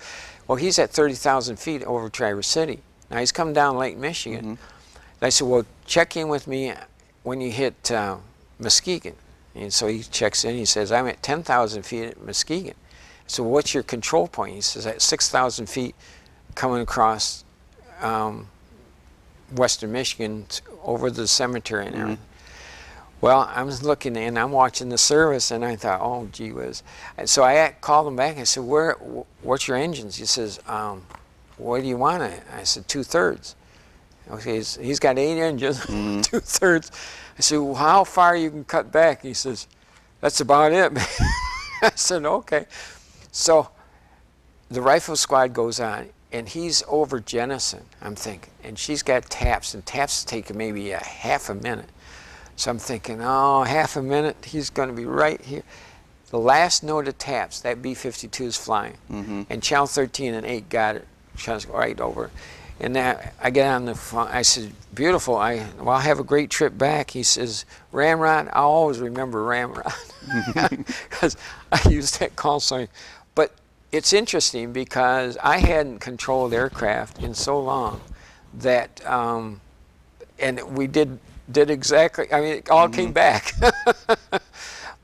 Well, he's at 30,000 feet over Traverse City. Now he's come down Lake Michigan. And I said, well, check in with me when you hit Muskegon. And so he checks in, he says, I'm at 10,000 feet at Muskegon. So what's your control point? He says, at 6,000 feet coming across western Michigan over the cemetery and everything. Well, I was looking and I'm watching the service, and I thought, oh, gee whiz. And so I called him back. I said, what's your engines? He says, what do you want? I said, 2/3. Okay, he's got 8 engines, 2/3. I said, well, how far you can cut back? He says, that's about it, man. I said, okay. So the rifle squad goes on, and he's over Jenison, I'm thinking, and she's got taps, and taps take maybe a half a minute. So I'm thinking, oh, half a minute, he's going to be right here. The last note of taps, that B-52 is flying, and Channel 13 and 8 got it right over. And I get on the phone, I said, beautiful, well, I'll have a great trip back. He says, Ramrod, I'll always remember Ramrod, because I used that call sign. But it's interesting because I hadn't controlled aircraft in so long that, and we did exactly, I mean, it all came back.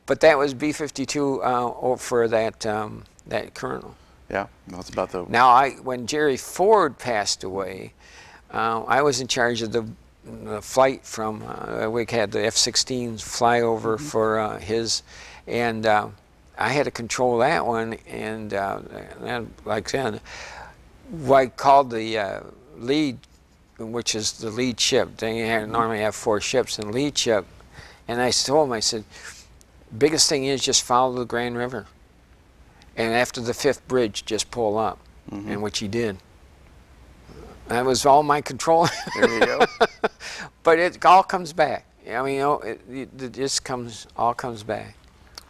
But that was B-52 for that colonel. Yeah, that's about the... Now, when Jerry Ford passed away, I was in charge of the flight from, we had the F-16s fly over for his, and I had to control that one, and like then, I called the lead, which is the lead ship. They normally have 4 ships in lead ship, and I told him, I said, biggest thing is just follow the Grand River. And after the 5th bridge, just pull up, and which he did. That was all my control. There you go. But it all comes back. I mean, you know, it just all comes back.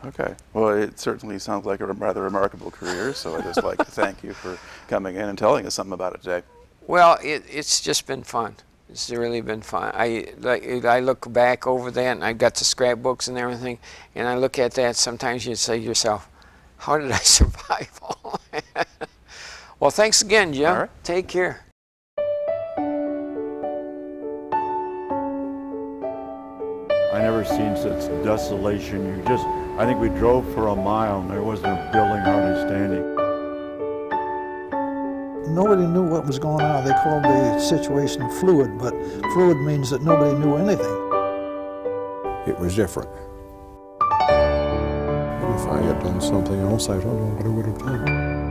Okay. Well, it certainly sounds like a rather remarkable career, so I'd just like to thank you for coming in and telling us something about it today. Well, it's just been fun. It's really been fun. I look back over that, and I got the scrapbooks and everything, and I look at that. Sometimes you say to yourself, "How did I survive all that?" Well, thanks again, Jim. All right. Take care. I never seen such desolation. I think we drove for a mile and there wasn't a building hardly standing. Nobody knew what was going on. They called the situation fluid, but fluid means that nobody knew anything. It was different. If I had done something else, I don't know what I would have done.